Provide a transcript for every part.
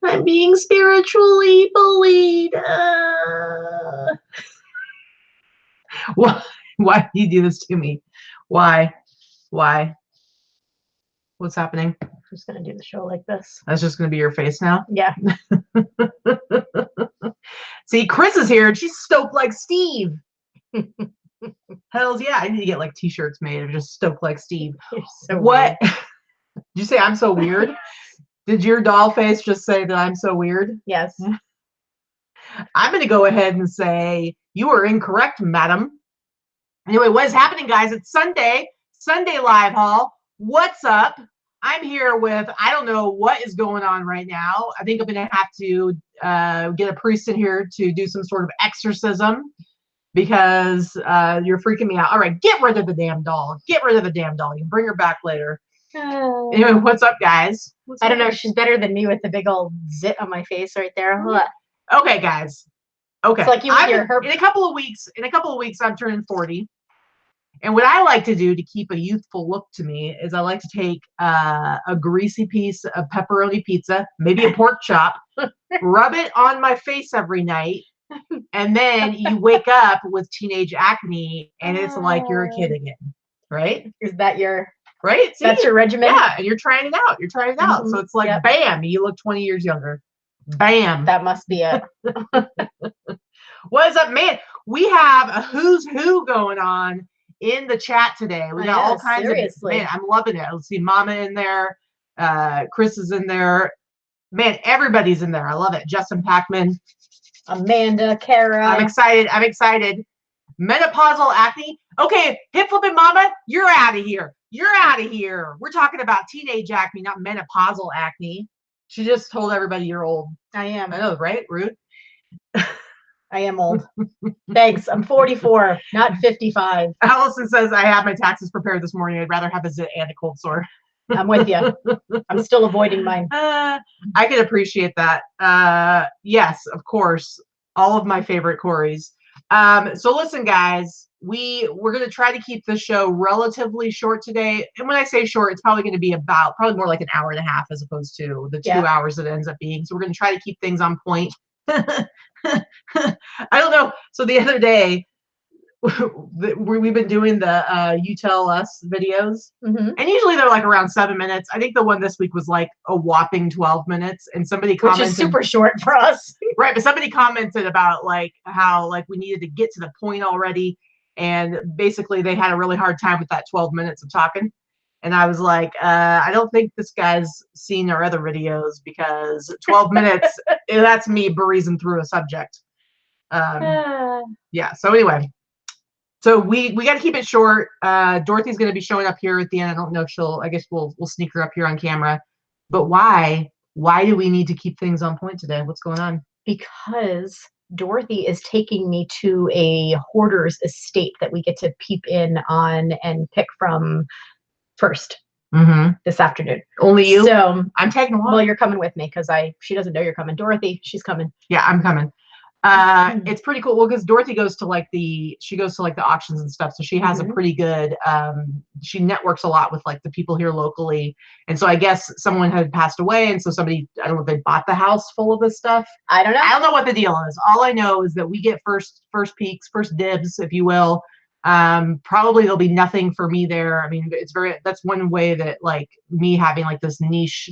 I'm being spiritually bullied. Why do you do this to me? Why? What's happening? I'm just gonna do the show like this. That's just gonna be your face now? Yeah. See, Chris is here and she's stoked like Steve. Hells yeah, I need to get like t-shirts made of just stoked like Steve. You're so what? Did you say I'm so weird? Did your doll face just say that I'm so weird? Yes. I'm going to go ahead and say you are incorrect, madam. Anyway, what is happening, guys? It's Sunday live haul. What's up? I'm here with, I don't know what is going on right now. I think I'm going to have to get a priest in here to do some sort of exorcism because you're freaking me out. All right, get rid of the damn doll. Get rid of the damn doll. You can bring her back later. Anyway, what's up, guys? I don't know. She's better than me with the big old zit on my face right there. Okay, guys. Okay. It's like you hear her. In a couple of weeks, I'm turning 40. And what I like to do to keep a youthful look to me is I like to take a greasy piece of pepperoni pizza, maybe a pork chop, rub it on my face every night, and then you wake up with teenage acne, and it's like you're a kid again, right? Is that your right? See? That's your regimen? Yeah, and you're trying it out. So it's like, bam, you look 20 years younger. Bam. That must be it. What is up, man? We have a who's who going on in the chat today. We got all kinds of, man, I'm loving it. Let's see, Mama in there, Chris is in there, man, everybody's in there. I love it. Justin Packman, Amanda, Kara. I'm excited. Menopausal acne. Okay, hip flipping Mama, you're out of here. We're talking about teenage acne, not menopausal acne. She just told everybody you're old. I am. I know, right? Rude. I am old. Thanks. I'm 44, not 55. Allison says, I have my taxes prepared this morning. I'd rather have a zit and a cold sore. I'm with you. I'm still avoiding mine. I can appreciate that. Yes, of course. All of my favorite Corys. So listen, guys, we're going to try to keep the show relatively short today. And when I say short, it's probably going to be probably more like an hour and a half as opposed to the 2 hours that it ends up being. So we're going to try to keep things on point. I don't know. So the other day, we've been doing the You Tell Us videos, and usually they're like around 7 minutes. I think the one this week was like a whopping 12 minutes, and somebody commented, which is super short for us, right? But somebody commented about like how like we needed to get to the point already, and basically they had a really hard time with that 12 minutes of talking. And I was like, I don't think this guy's seen our other videos because 12 minutes, that's me breezing through a subject. Yeah, so anyway. So we got to keep it short. Dorothy's going to be showing up here at the end. I don't know if I guess we'll sneak her up here on camera. But why do we need to keep things on point today? What's going on? Because Dorothy is taking me to a hoarder's estate that we get to peep in on and pick from first this afternoon. Only you? So I'm tagging along. Well, you're coming with me because she doesn't know you're coming. Dorothy, she's coming. Yeah, I'm coming. It's pretty cool. Well, because Dorothy goes to like the auctions and stuff. So she has a pretty good, she networks a lot with like the people here locally. And so I guess someone had passed away. And so somebody, I don't know if they bought the house full of this stuff. I don't know what the deal is. All I know is that we get first peeks, first dibs, if you will. Probably there'll be nothing for me there. I mean, that's one way that like me having like this niche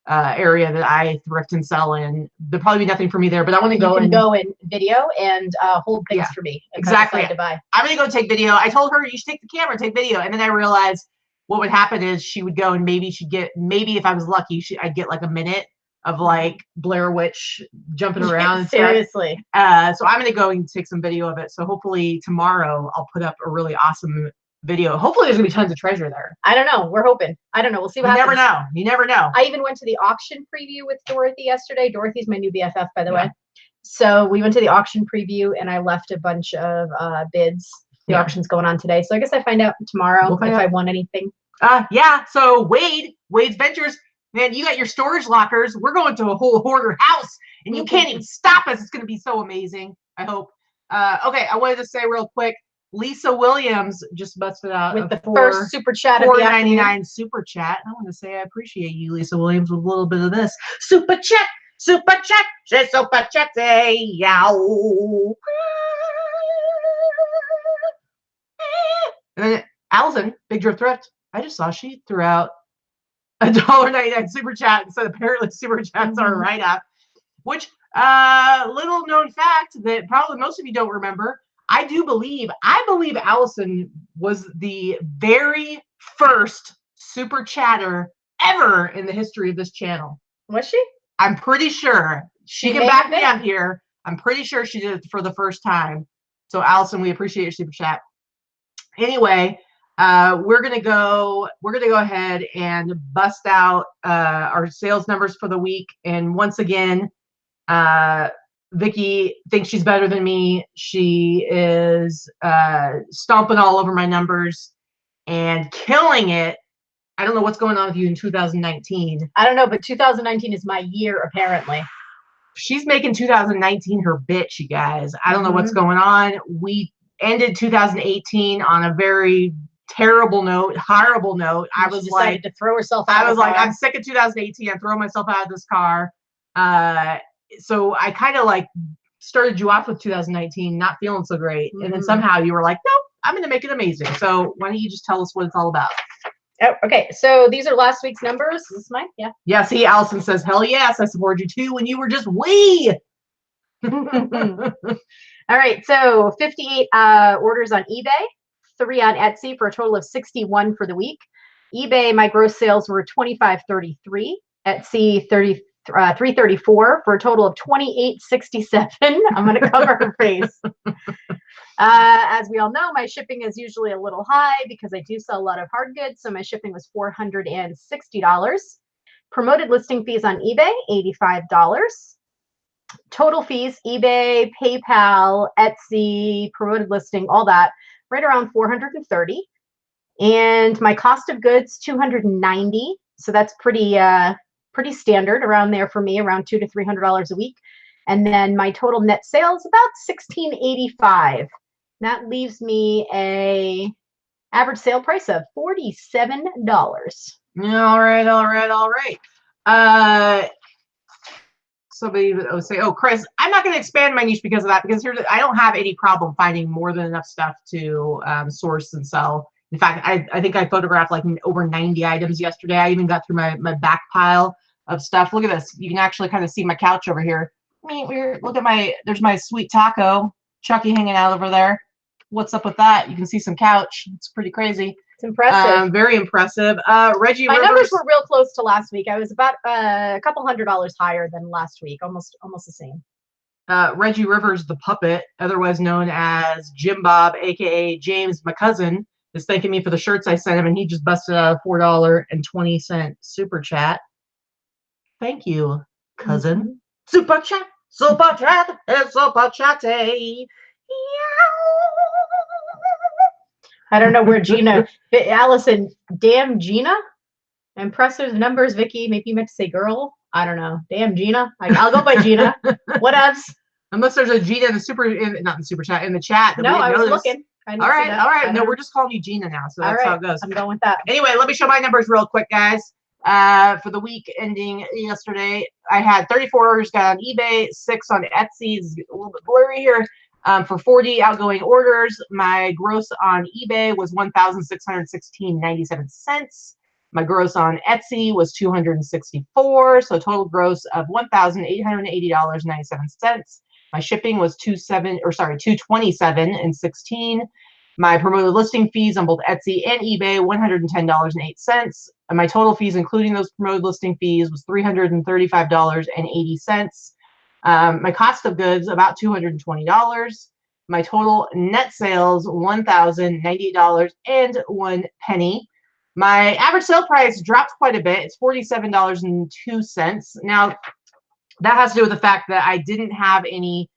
area that I thrift and sell in, there'll probably be nothing for me there, but I want to go and go in video and hold things for me. Exactly. I'm going to go take video. I told her you should take the camera, take video. And then I realized what would happen is she would go and maybe if I was lucky, I'd get like a minute of like Blair Witch jumping around. And Seriously. So I'm going to go and take some video of it. So hopefully tomorrow I'll put up a really awesome video. Hopefully there's gonna be tons of treasure there. I don't know. We're hoping. I don't know. We'll see what happens. You never know. I even went to the auction preview with Dorothy yesterday. Dorothy's my new BFF, by the way. So we went to the auction preview and I left a bunch of bids. The auction's going on today. So I guess I find out tomorrow if I won anything. Yeah. So Wade's Ventures, man, you got your storage lockers. We're going to a whole hoarder house and you can't even stop us. It's going to be so amazing. I hope. Okay. I wanted to say real quick, Lisa Williams just busted out with the first super chat of the afternoon. $4.99 super chat. I want to say I appreciate you, Lisa Williams, with a little bit of this super chat. Super chat, c'est super chat, yow. And then Allison, Big Drip Thrift, I just saw she threw out $1.99 super chat and said apparently super chats are right up. Which, little known fact that probably most of you don't remember, I believe Allison was the very first super chatter ever in the history of this channel. Was she? I'm pretty sure. She can back me up here. I'm pretty sure she did it for the first time. So Allison, we appreciate your super chat. Anyway, we're gonna go ahead and bust out our sales numbers for the week. And once again, Vicky thinks she's better than me. She is stomping all over my numbers and killing it. I don't know what's going on with you in 2019. I don't know, but 2019 is my year, apparently. She's making 2019 her bitch, you guys. I don't know what's going on. We ended 2018 on a very terrible note, horrible note. I was like to throw herself out. I was like, I'm sick of 2018. I'm throwing myself out of this car. So I kind of like started you off with 2019, not feeling so great. And then somehow you were like, nope, I'm going to make it amazing. So why don't you just tell us what it's all about? Oh, okay, so these are last week's numbers. Is this mine? Yeah. Yeah, see, Allison says, hell yes, I support you too when you were just wee. All right, so 58 orders on eBay, 3 on Etsy for a total of 61 for the week. eBay, my gross sales were $25.33. Etsy, $334 for a total of $28.67. I'm going to cover her face. As we all know, my shipping is usually a little high because I do sell a lot of hard goods. So my shipping was $460. Promoted listing fees on eBay, $85. Total fees, eBay, PayPal, Etsy, promoted listing, all that, right around $430. And my cost of goods, $290. So that's pretty standard around there for me, around $200 to $300 a week. And then my total net sales, about $1,685. That leaves me a average sale price of $47. All right. Somebody would say, oh, Chris, I'm not going to expand my niche because of that, because I don't have any problem finding more than enough stuff to source and sell. In fact, I think I photographed like over 90 items yesterday. I even got through my back pile of stuff. Look at this. You can actually kind of see my couch over here. Look at there's my sweet taco, Chucky hanging out over there. What's up with that? You can see some couch. It's pretty crazy. It's impressive. Very impressive. Reggie My Rivers. numbers were real close to last week. I was about a couple $100 higher than last week. Almost the same. Reggie Rivers, the puppet, otherwise known as Jim Bob, aka James, my cousin, is thanking me for the shirts I sent him, and he just busted out a $4.20 super chat. Thank you, cousin. Super chat, super chat, and super chatty. I don't know where Gina, Allison, damn Gina. Impressive numbers, Vicky. Maybe you meant to say girl. I don't know. Damn Gina. I'll go by Gina. What else? Unless there's a Gina in the not in the super chat, in the chat. No, I was looking. All right. No, we're just calling you Gina now, so that's how it goes. I'm going with that. Anyway, let me show my numbers real quick, guys. For the week ending yesterday, I had 34 orders got on eBay, 6 on Etsy. It's a little bit blurry here. For 40 outgoing orders, my gross on eBay was $1,616.97. My gross on Etsy was $264, so total gross of $1,880.97. My shipping was $227.16. My promoted listing fees on both Etsy and eBay, $110.08. And my total fees, including those promoted listing fees, was $335.80. My cost of goods, about $220. My total net sales, $1,098.01. My average sale price dropped quite a bit. It's $47.02. Now, that has to do with the fact that I didn't have any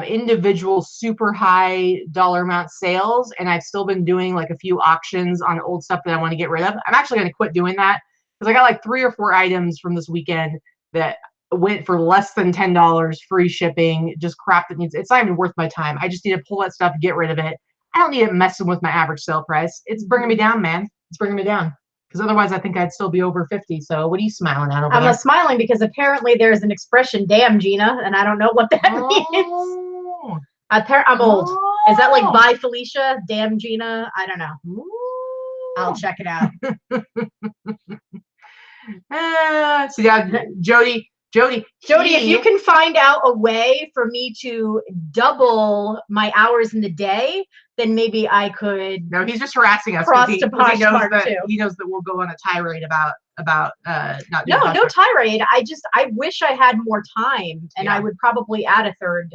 individual super high dollar amount sales, and I've still been doing like a few auctions on old stuff that I want to get rid of. I'm actually going to quit doing that because I got like 3 or 4 items from this weekend that went for less than $10, free shipping, just crap that it's not even worth my time. I just need to pull that stuff, get rid of it. I don't need it messing with my average sale price. It's bringing me down, man. It's bringing me down. Because otherwise, I think I'd still be over 50. So what are you smiling at over there? I'm smiling because apparently there's an expression, "Damn, Gina," and I don't know what that means. I'm old. Is that like "Bye, Felicia"? "Damn, Gina"? I don't know. Ooh. I'll check it out. So yeah, Jody, if you can find out a way for me to double my hours in the day, then maybe I could. No, he's just harassing us. Cross he to knows that too. He knows that we'll go on a tirade about not doing no tirade. I wish I had more time, and I would probably add a third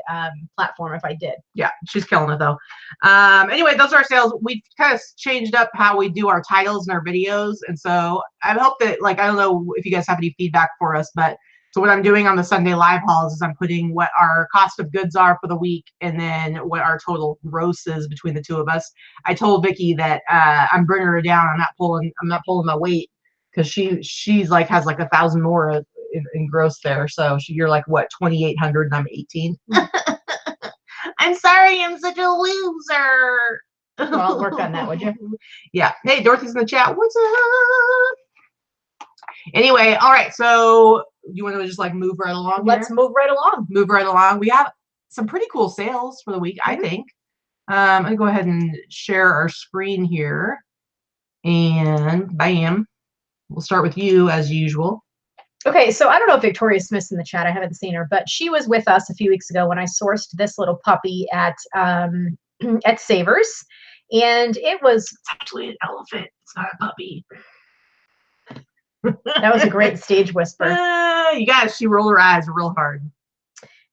platform if I did. Yeah, she's killing it though. Anyway, those are our sales. We've kind of changed up how we do our titles and our videos, and so I hope that, like, I don't know if you guys have any feedback for us, but so what I'm doing on the Sunday live hauls is I'm putting what our cost of goods are for the week, and then what our total gross is between the two of us. I told Vicky that I'm bringing her down. I'm not pulling my weight, because she's like has like 1,000 more in gross there. So you're like what, 2,800 and I'm 18. I'm sorry, I'm such a loser. Well, I'll work on that, would you? Yeah. Hey, Dorothy's in the chat. What's up? Anyway, all right. So you want to just like move right along? Let's move right along. Move right along. We have some pretty cool sales for the week, I think. I'm gonna go ahead and share our screen here, and bam. We'll start with you as usual. Okay, so I don't know if Victoria Smith's in the chat. I haven't seen her, but she was with us a few weeks ago when I sourced this little puppy at Savers, and it's actually an elephant. It's not a puppy. That was a great stage whisper. You guys, she rolled her eyes real hard.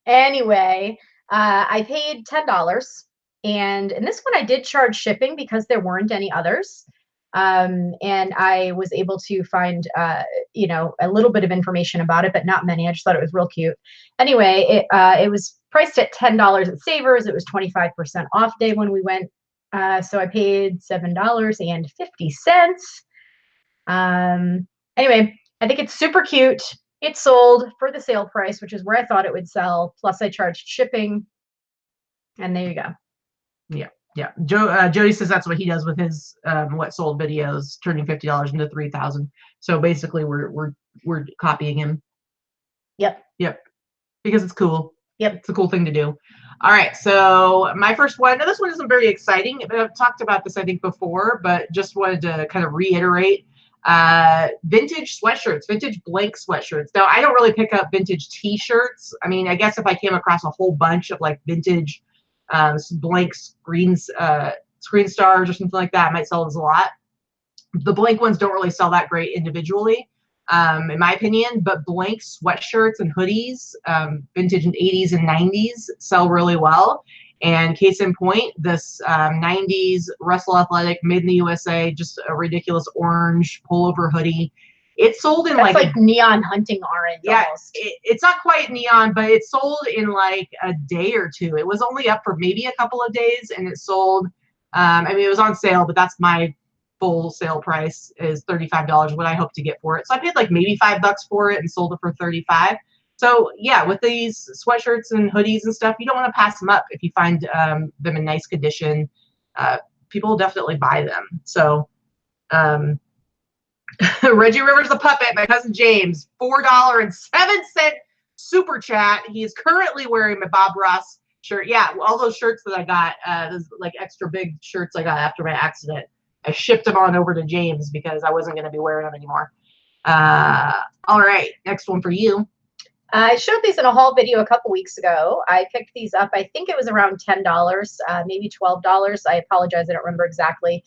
Anyway, I paid $10, and in this one I did charge shipping because there weren't any others. And I was able to find, you know, a little bit of information about it, but not many. I just thought it was real cute. Anyway, it was priced at $10 at Savers. It was 25% off day when we went. So I paid $7.50. Anyway, I think it's super cute. It sold for the sale price, which is where I thought it would sell. Plus I charged shipping, and there you go. Yeah. Yeah, Jody says that's what he does with his what sold videos, turning $50 into $3,000. So basically, we're copying him. Yep. Because it's cool. Yep. It's a cool thing to do. All right. So my first one. Now this one isn't very exciting. I've talked about this I think before, but just wanted to kind of reiterate. Vintage sweatshirts, vintage blank sweatshirts. Now I don't really pick up vintage T-shirts. I mean, I guess if I came across a whole bunch of like vintage blank screen stars or something like that, might sell as a lot. The blank ones don't really sell that great individually, in my opinion, but blank sweatshirts and hoodies, vintage in 80s and 90s, sell really well. And case in point, this 90s Russell Athletic, made in the USA, just a ridiculous orange pullover hoodie. It sold in like neon hunting orange. Yeah, almost. It's not quite neon, but it sold in like a day or two. It was only up for maybe a couple of days, and it sold. I mean, it was on sale, but that's my full sale price is $35. What I hope to get for it. So I paid like maybe $5 for it and sold it for $35. So yeah, with these sweatshirts and hoodies and stuff, you don't want to pass them up if you find them in nice condition. People will definitely buy them. So. Reggie Rivers the Puppet, my cousin James, $4.07 super chat. He is currently wearing my Bob Ross shirt. Yeah, all those shirts that I got, those like extra big shirts I got after my accident, I shipped them on over to James because I wasn't going to be wearing them anymore. All right, next one for you. I showed these in a haul video a couple weeks ago. I picked these up. I think it was around $10, maybe $12. I apologize. I don't remember exactly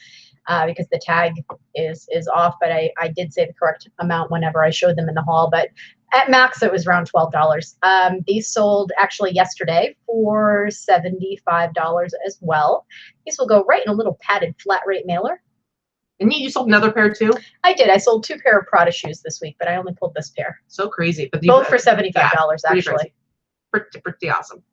because the tag is off, but I did say the correct amount whenever I showed them in the haul. But at max, it was around $12. These sold actually yesterday for $75 as well. These will go right in a little padded flat rate mailer. And you sold another pair too? I did. I sold 2 pair of Prada shoes this week, but I only pulled this pair. So crazy. But both for $75, actually. Pretty awesome.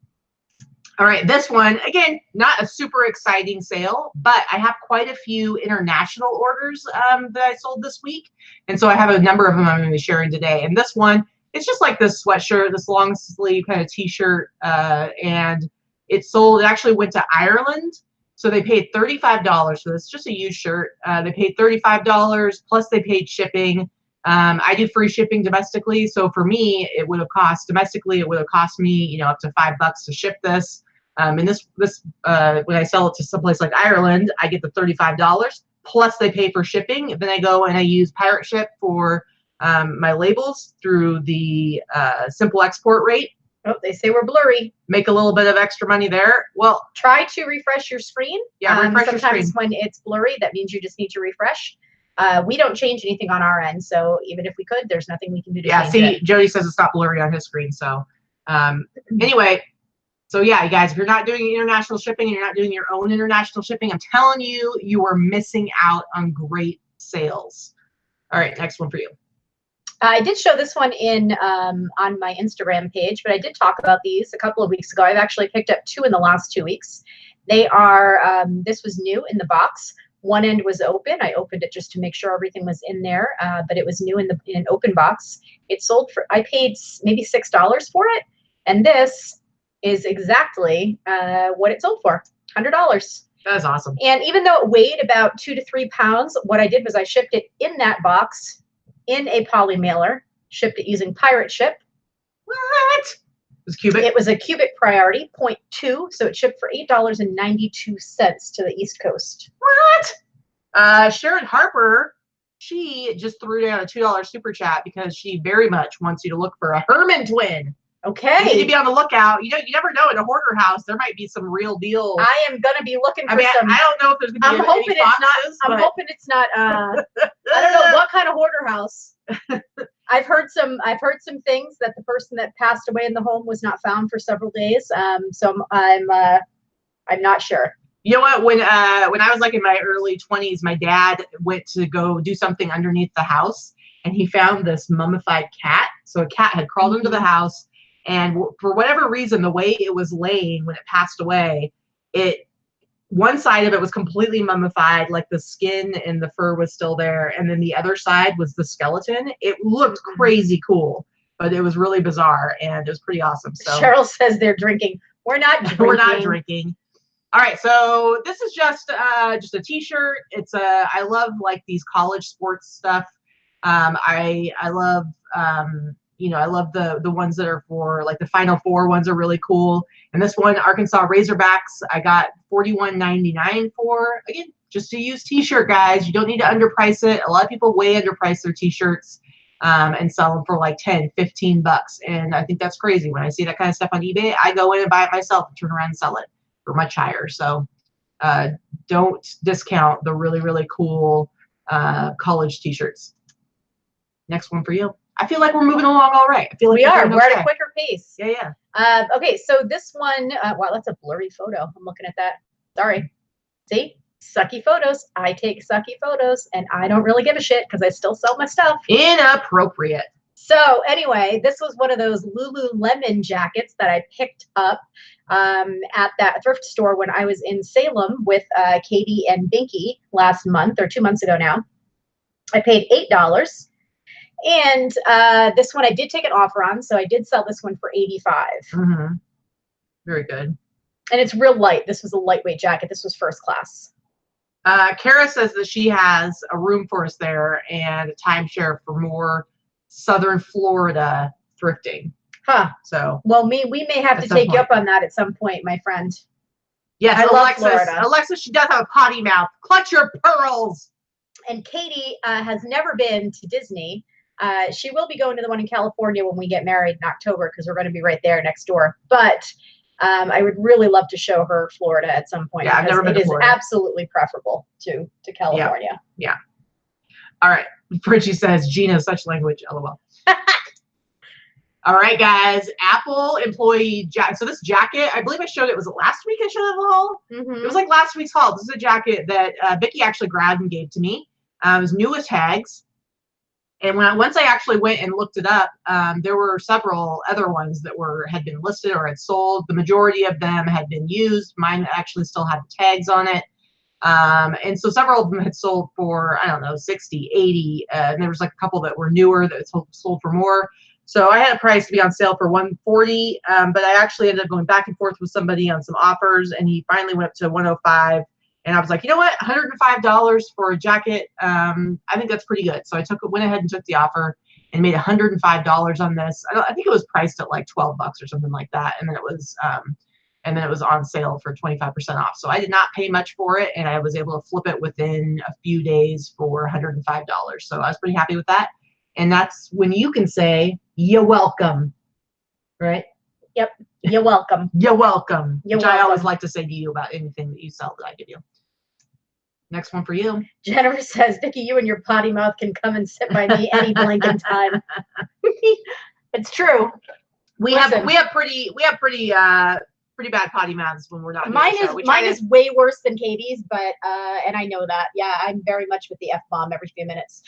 All right, this one, again, not a super exciting sale, but I have quite a few international orders that I sold this week. And so I have a number of them I'm going to be sharing today. And this one, it's just like this sweatshirt, this long sleeve kind of T-shirt, and it sold, it actually went to Ireland. So they paid $35 for this. Just a used shirt. They paid $35 plus they paid shipping. I do free shipping domestically, so for me, it would have cost domestically. It would have cost me, you know, up to $5 to ship this. And this when I sell it to someplace like Ireland, I get the $35 plus they pay for shipping. Then I go and I use Pirate Ship for my labels through the simple export rate. Oh, they say we're blurry. Make a little bit of extra money there. Well, try to refresh your screen. Yeah, refresh your screen. Sometimes when it's blurry, that means you just need to refresh. We don't change anything on our end, so even if we could, there's nothing we can do to change it. Jody says it's not blurry on his screen. So anyway, so yeah, you guys, if you're not doing international shipping and you're not doing your own international shipping, I'm telling you, you are missing out on great sales. All right, next one for you. I did show this one in on my Instagram page, but I did talk about these a couple of weeks ago. I've actually picked up 2 in the last 2 weeks. They are, this was new in the box. One end was open. I opened it just to make sure everything was in there, but it was new in an open box. It sold for, I paid maybe $6 for it, and this is exactly what it sold for, $100. That is awesome. And even though it weighed about 2 to 3 pounds, what I did was I shipped it in that box in a poly mailer, shipped it using Pirate Ship. What? It was cubic? It was a cubic priority, 0.2, so it shipped for $8.92 to the East Coast. What? Sharon Harper, she just threw down a $2 super chat because she very much wants you to look for a Herman twin. Okay. You need to be on the lookout. You know, you never know. In a hoarder house, there might be some real deal. I am gonna be looking for some. I don't know if there's gonna be any boxes, I'm hoping it's not. I don't know what kind of hoarder house. I've heard some things that the person that passed away in the home was not found for several days. So I'm not sure. You know what? When I was like in my early 20s, my dad went to go do something underneath the house, and he found this mummified cat. So a cat had crawled into the house. And for whatever reason, the way it was laying when it passed away, one side of it was completely mummified, like the skin and the fur was still there. And then the other side was the skeleton. It looked crazy cool, but it was really bizarre and it was pretty awesome. So Cheryl says they're drinking. We're not drinking. We're not drinking. All right, so this is just a t-shirt. It's I love like these college sports stuff. I love you know, I love the ones that are for like the Final Four ones are really cool. And this one, Arkansas Razorbacks, I got $41.99 for. Again, just a used t-shirt, guys. You don't need to underprice it. A lot of people way underprice their t-shirts and sell them for like 10, 15 bucks. And I think that's crazy. When I see that kind of stuff on eBay, I go in and buy it myself and turn around and sell it for much higher. So don't discount the really, really cool college t-shirts. Next one for you. I feel like we're moving along all right. I feel like we are. We're at a quicker pace. Yeah. Okay, so this one, wow, that's a blurry photo. I'm looking at that. Sorry. See? Sucky photos. I take sucky photos, and I don't really give a shit because I still sell my stuff. Inappropriate. So anyway, this was one of those Lululemon jackets that I picked up at that thrift store when I was in Salem with Katie and Binky last month or 2 months ago now. I paid $8. And this one I did take an offer on, so I did sell this one for $85. Mm-hmm. Very good. And it's real light. This was a lightweight jacket. This was first class. Kara says that she has a room for us there and a timeshare for more Southern Florida thrifting. Huh. So well, we may have to take you up on that at some point, my friend. Yes, I love Florida. Alexis, she does have a potty mouth. Clutch your pearls. And Katie has never been to Disney. She will be going to the one in California when we get married in October because we're going to be right there next door. But I would really love to show her Florida at some point. Yeah, I've never been to Florida. It is absolutely preferable to California. Yeah. All right. Bridgie says, Gina, such language. LOL. All right, guys. Apple employee jacket. So this jacket, I believe I showed it. Was it last week I showed it in the haul? Mm-hmm. It was like last week's haul. This is a jacket that Vicky actually grabbed and gave to me. It was new with tags. And once I actually went and looked it up, there were several other ones that had been listed or had sold. The majority of them had been used. Mine actually still had the tags on it. And so several of them had sold for, I don't know, 60, 80. And there was like a couple that were newer that sold for more. So I had a price to be on sale for $140, but I actually ended up going back and forth with somebody on some offers, and he finally went up to $105. And I was like, you know what, $105 for a jacket, I think that's pretty good. So I went ahead and took the offer and made $105 on this. I think it was priced at like 12 bucks or something like that, and then it was on sale for 25% off. So I did not pay much for it, and I was able to flip it within a few days for $105. So I was pretty happy with that. And that's when you can say, you're welcome, right? Yep. You're welcome. You're welcome. You're which welcome. I always like to say to you about anything that you sell that I give you. Next one for you. Jennifer says, Vicki, you and your potty mouth can come and sit by me any blinking time. It's true. We have pretty bad potty mouths when we're not. Mine is way worse than Katie's, but and I know that. Yeah, I'm very much with the F-bomb every few minutes.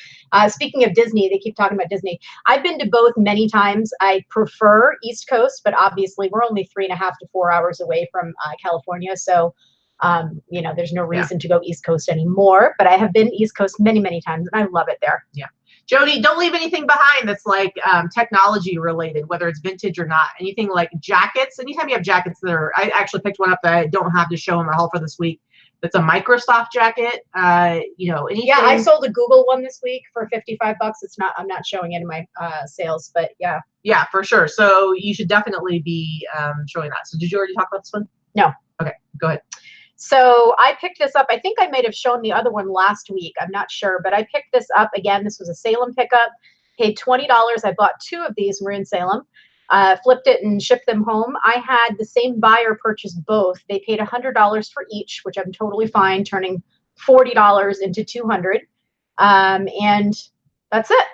Speaking of Disney, they keep talking about Disney. I've been to both many times. I prefer East Coast, but obviously we're only 3.5 to 4 hours away from California, so there's no reason to go East Coast anymore. But I have been East Coast many, many times, and I love it there. Yeah. Jody, don't leave anything behind that's like technology related, whether it's vintage or not. Anything like jackets. Anytime you have jackets that are, I actually picked one up that I don't have to show in my haul for this week. That's a Microsoft jacket. Anything. Yeah, I sold a Google one this week for $55. I'm not showing it in my sales, but yeah. Yeah, for sure. So you should definitely be showing that. So did you already talk about this one? No. Okay, go ahead. So I picked this up. I think I might have shown the other one last week. I'm not sure, but I picked this up again. This was a Salem pickup. Paid $20. I bought 2 of these. We're in Salem. Flipped it and shipped them home. I had the same buyer purchase both. They paid $100 for each, which I'm totally fine, turning $40 into $200. And that's it.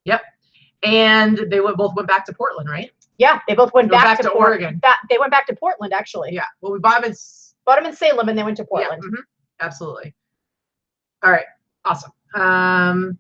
Yep. And they both went back to Portland, right? Yeah, they both went back to Oregon. They went back to Portland, actually. Yeah. Well, we bought them in Salem, and they went to Portland. Yeah, absolutely. All right. Awesome. A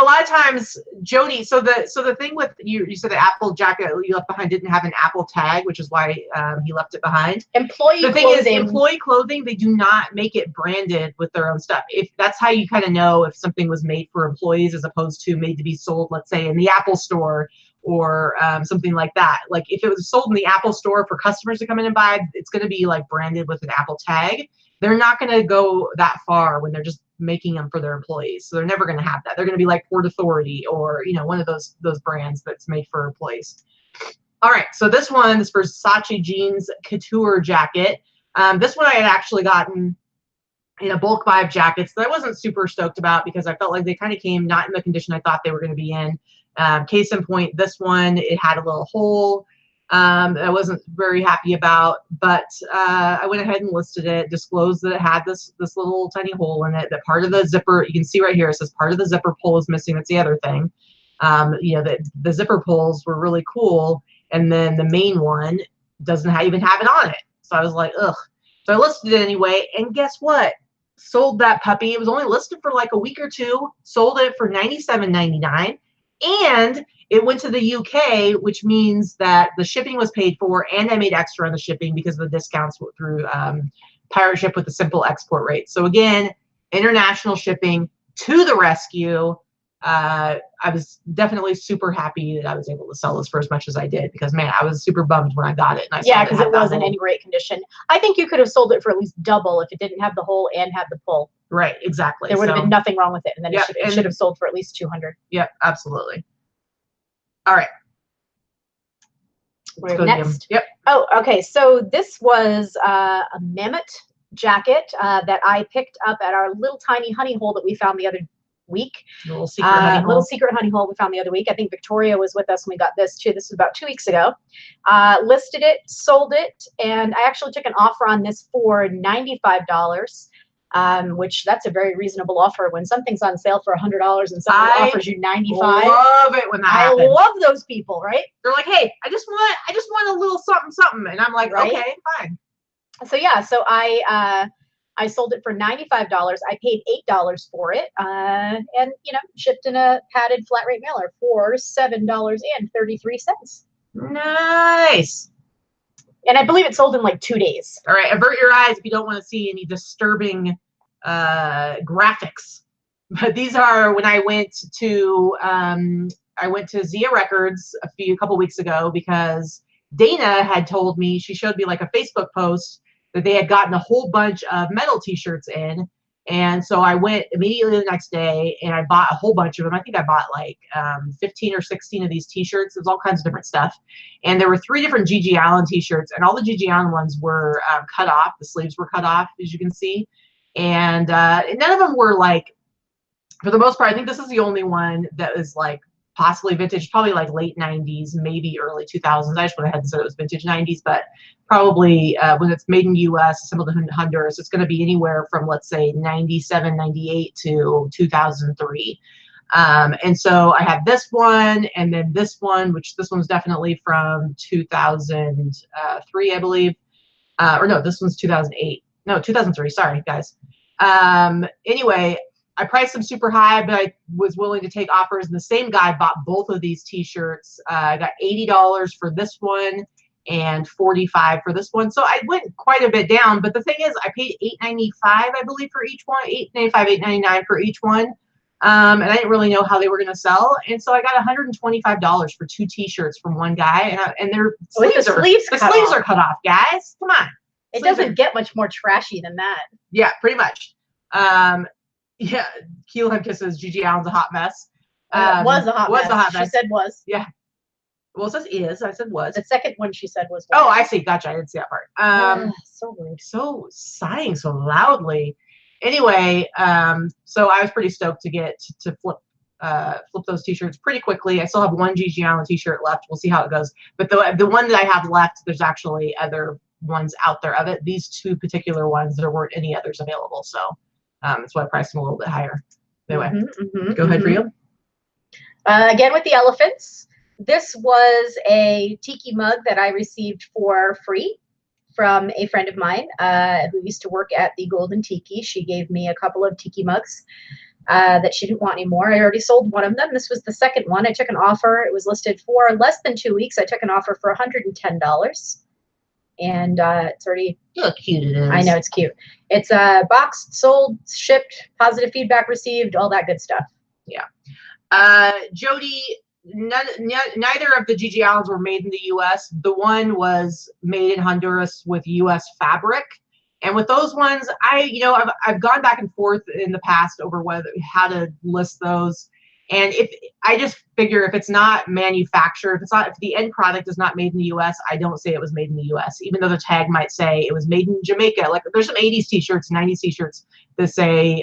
lot of times, Jody, so the thing with you said the Apple jacket you left behind didn't have an Apple tag, which is why he left it behind. Employee clothing, they do not make it branded with their own stuff. If that's how you kind of know if something was made for employees as opposed to made to be sold, let's say in the Apple store or something like that. Like if it was sold in the Apple store for customers to come in and buy, it's going to be like branded with an Apple tag. They're not going to go that far when they're just making them for their employees. So they're never going to have that. They're going to be like Port Authority or, one of those brands that's made for employees. All right. So this one is Versace jeans couture jacket. This one I had actually gotten in a bulk buy of jackets that I wasn't super stoked about because I felt like they kind of came not in the condition I thought they were going to be in. Case in point, this one, it had a little hole that I wasn't very happy about, but I went ahead and listed it, disclosed that it had this little tiny hole in it, that part of the zipper, you can see right here, it says part of the zipper pull is missing. That's the other thing. The zipper pulls were really cool, and then the main one doesn't even have it on it. So I was like, ugh. So I listed it anyway, and guess what? Sold that puppy. It was only listed for like a week or two. Sold it for $97.99. And it went to the UK, which means that the shipping was paid for, and I made extra on the shipping because of the discounts through pirate ship with the simple export rate. So again, international shipping to the rescue. I was definitely super happy that I was able to sell this for as much as I did because, man, I was super bummed when I got it. And because it wasn't in great condition. I think you could have sold it for at least double if it didn't have the hole and had the pull. Right, exactly. There would have been nothing wrong with it, and then it should have sold for at least $200. Yep, absolutely. All right. We're next. Yep. Oh, okay. So this was a mammoth jacket that I picked up at our little tiny honey hole that we found the other week. Little secret honey hole we found the other week. I think Victoria was with us when we got this too. This was about 2 weeks ago. Listed it, sold it, and I actually took an offer on this for $95. Which that's a very reasonable offer when something's on sale for $100 and somebody offers you $95. Love it when that happens. I love those people, right? They're like, hey, I just want a little something, and I'm like, right? Okay, fine. So yeah, so I sold it for $95. I paid $8 for it, and shipped in a padded flat rate mailer for $7.33. Nice. And I believe it sold in like 2 days. All right, avert your eyes if you don't want to see any disturbing graphics. But these are when I went to I went to Zia Records a couple weeks ago because Dana had told me, she showed me like a Facebook post that they had gotten a whole bunch of metal t-shirts in. And so I went immediately the next day and I bought a whole bunch of them. I think I bought like 15 or 16 of these t-shirts. There's all kinds of different stuff. And there were 3 different Gigi Allen t-shirts, and all the Gigi Allen ones were cut off. The sleeves were cut off, as you can see. And none of them were like, for the most part, I think this is the only one that is like possibly vintage, probably like late 90s, maybe early 2000s. I just went ahead and said it was vintage 90s, but probably when it's made in the US, assembled in Honduras, it's going to be anywhere from, let's say, 97, 98 to 2003. And so I have this one, and then this one, which this one's definitely from 2003, I believe. Or no, this one's 2008. No, 2003. Sorry, guys. Anyway, I priced them super high, but I was willing to take offers. And the same guy bought both of these t-shirts. I got $80 for this one and $45 for this one. So I went quite a bit down. But the thing is, I paid $8.95, I believe, for each one. $8.95, $8.99 for each one. And I didn't really know how they were going to sell. And so I got $125 for 2 t-shirts from one guy. And their sleeves are cut off, guys. Come on. It doesn't get much more trashy than that. Yeah, pretty much. Yeah, Keelhead kisses. Gigi Allen's a hot mess. Was a hot mess. She said was. Yeah. Well, it says is. I said was. The second one she said was. Oh, I see. Gotcha. I didn't see that part. So weird. So sighing so loudly. Anyway, so I was pretty stoked to get to flip those t-shirts pretty quickly. I still have one Gigi Allen t-shirt left. We'll see how it goes. But the one that I have left, there's actually other ones out there of it. These 2 particular ones, there weren't any others available. So that's why I priced them a little bit higher. Anyway, go ahead for you. Again with the elephants. This was a tiki mug that I received for free from a friend of mine who used to work at the Golden Tiki. She gave me a couple of tiki mugs that she didn't want anymore. I already sold one of them. This was the second one. I took an offer. It was listed for less than 2 weeks. I took an offer for $110. And it's already. Look how cute it is. I know, it's cute. It's boxed, sold, shipped, positive feedback received, all that good stuff. Yeah. Jody, neither of the Gigi Allens were made in the U.S. The one was made in Honduras with U.S. fabric. And with those ones, I've gone back and forth in the past over how to list those. And if I just figure if it's not manufactured, if the end product is not made in the U.S., I don't say it was made in the U.S., even though the tag might say it was made in Jamaica. Like there's some 80s t-shirts, 90s t-shirts that say,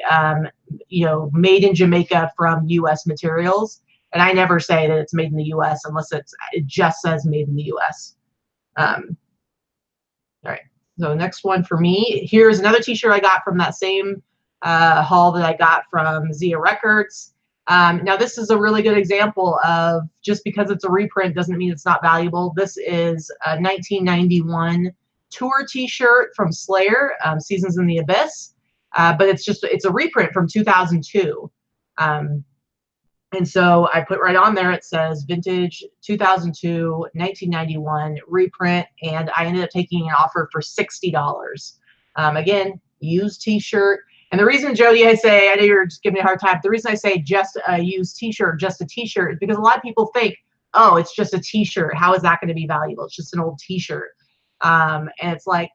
made in Jamaica from U.S. materials. And I never say that it's made in the U.S. unless it just says made in the U.S. All right. So next one for me. Here's another t-shirt I got from that same haul that I got from Zia Records. Now this is a really good example of just because it's a reprint doesn't mean it's not valuable. This is a 1991 tour t-shirt from Slayer, Seasons in the Abyss, but it's a reprint from 2002. And so I put right on there, it says vintage 2002, 1991 reprint, and I ended up taking an offer for $60. Again, used t-shirt. And the reason, Jody, I know you're just giving me a hard time. The reason I say just a used t-shirt, just a t-shirt, is because a lot of people think, oh, it's just a t-shirt. How is that going to be valuable? It's just an old t-shirt. And it's like,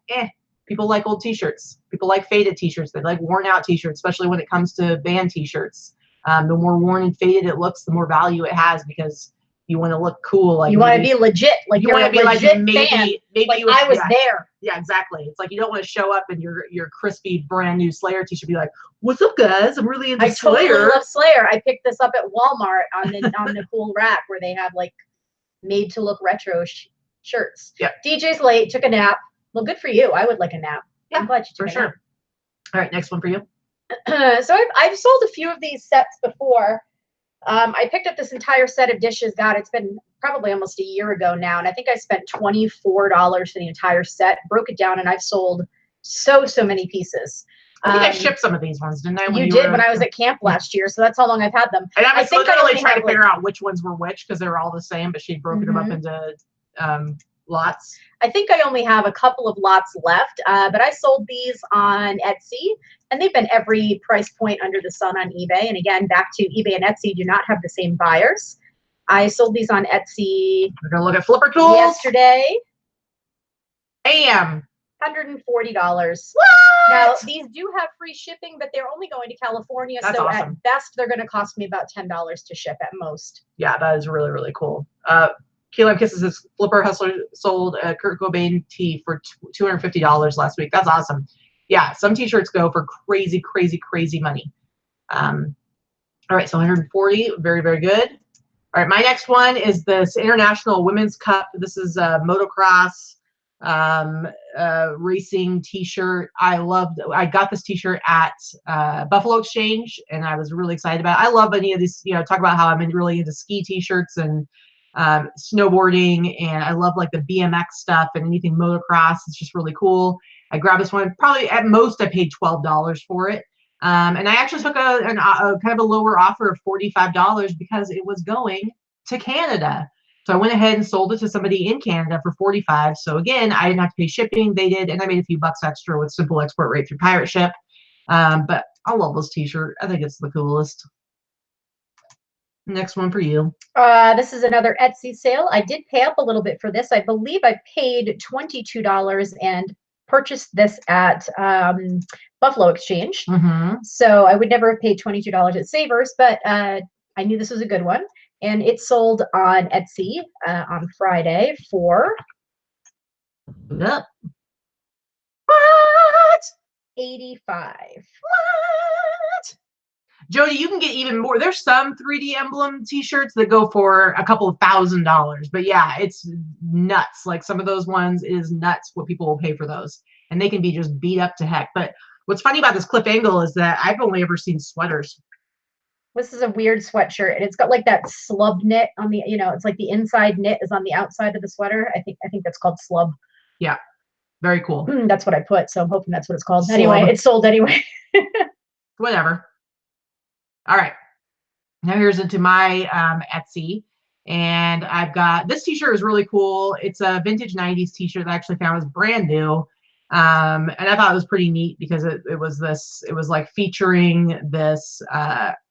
people like old t-shirts. People like faded t-shirts. They like worn out t-shirts, especially when it comes to band t-shirts. The more worn and faded it looks, the more value it has because you want to look cool. Like you want to be legit. Like you want to be like maybe like I was there. Yeah, exactly. It's like you don't want to show up in your crispy brand new Slayer t-shirt. Be like, "What's up, guys? I'm really into Slayer." I totally love Slayer. I picked this up at Walmart on the cool rack where they have like made to look retro shirts. Yeah. DJ's late. Took a nap. Well, good for you. I would like a nap. Yeah, I'm glad you took for a sure. nap. All right, next one for you. So I've sold a few of these sets before. I picked up this entire set of dishes. God, it's been probably almost a year ago now, and I think I spent $24 for the entire set. Broke it down, and I've sold so many pieces. I think I shipped some of these ones, didn't I? You did when I was at camp last year, so that's how long I've had them. And I was literally trying to figure out which ones were which because they were all the same, but she'd broken them up into lots. I think I only have a couple of lots left, but I sold these on Etsy, and they've been every price point under the sun on eBay. And again, back to eBay and Etsy do not have the same buyers. I sold these on Etsy. We're gonna look at flipper tools Yesterday. Bam. $140. What? Now, these do have free shipping, but they're only going to California. That's so awesome. at best, they're going to cost me about $10 to ship at most. Yeah, that is really, really cool. Key Lime Kisses is Flipper Hustler sold a Kurt Cobain tee for $250 last week. That's awesome. Yeah, some t-shirts go for crazy, crazy, crazy money. All right, so 140, very, very good. All right, my next one is this International Women's Cup. This is a motocross racing t-shirt. I got this t-shirt at Buffalo Exchange, and I was really excited about it. I love any of these, talk about how I'm really into ski t-shirts and snowboarding, and I love like the BMX stuff and anything motocross. It's just really cool. I grabbed this one. Probably at most I paid $12 for it. And I actually took a kind of a lower offer of $45 because it was going to Canada. So I went ahead and sold it to somebody in Canada for $45. So again, I didn't have to pay shipping. They did, and I made a few bucks extra with simple export rate through pirate ship. But I love this t-shirt. I think it's the coolest. Next one for you. This is another Etsy sale. I did pay up a little bit for this. I believe I paid $22 and purchased this at Buffalo Exchange. So I would never have paid $22 at Savers, but I knew this was a good one. And it sold on Etsy on Friday for what? $85. What? Jody, you can get even more. There's some 3D emblem t-shirts that go for a couple of $1,000s, but yeah, it's nuts. Like some of those ones is nuts what people will pay for those, and they can be just beat up to heck. But what's funny about this clip angle is that I've only ever seen sweaters. This is a weird sweatshirt, and it's got like that slub knit on the, it's like the inside knit is on the outside of the sweater. I think that's called slub. Yeah, very cool. That's what I put, so I'm hoping that's what it's called. Slub. Anyway, it's sold anyway. Whatever. All right, now here's into my Etsy, and I've got this t-shirt is really cool. It's a vintage 90s t-shirt that I actually found was brand new. And I thought it was pretty neat because it was like featuring this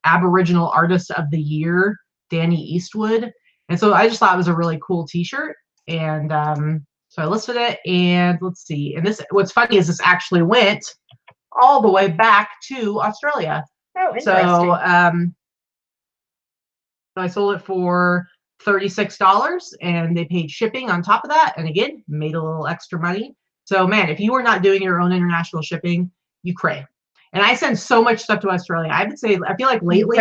Aboriginal Artist of the Year, Danny Eastwood. And so I just thought it was a really cool t-shirt. And so I listed it, and let's see. And what's funny is this actually went all the way back to Australia. Oh, interesting. So I sold it for $36, and they paid shipping on top of that. And again, made a little extra money. So man, if you are not doing your own international shipping, you cray. And I send so much stuff to Australia. I would say, I feel like lately,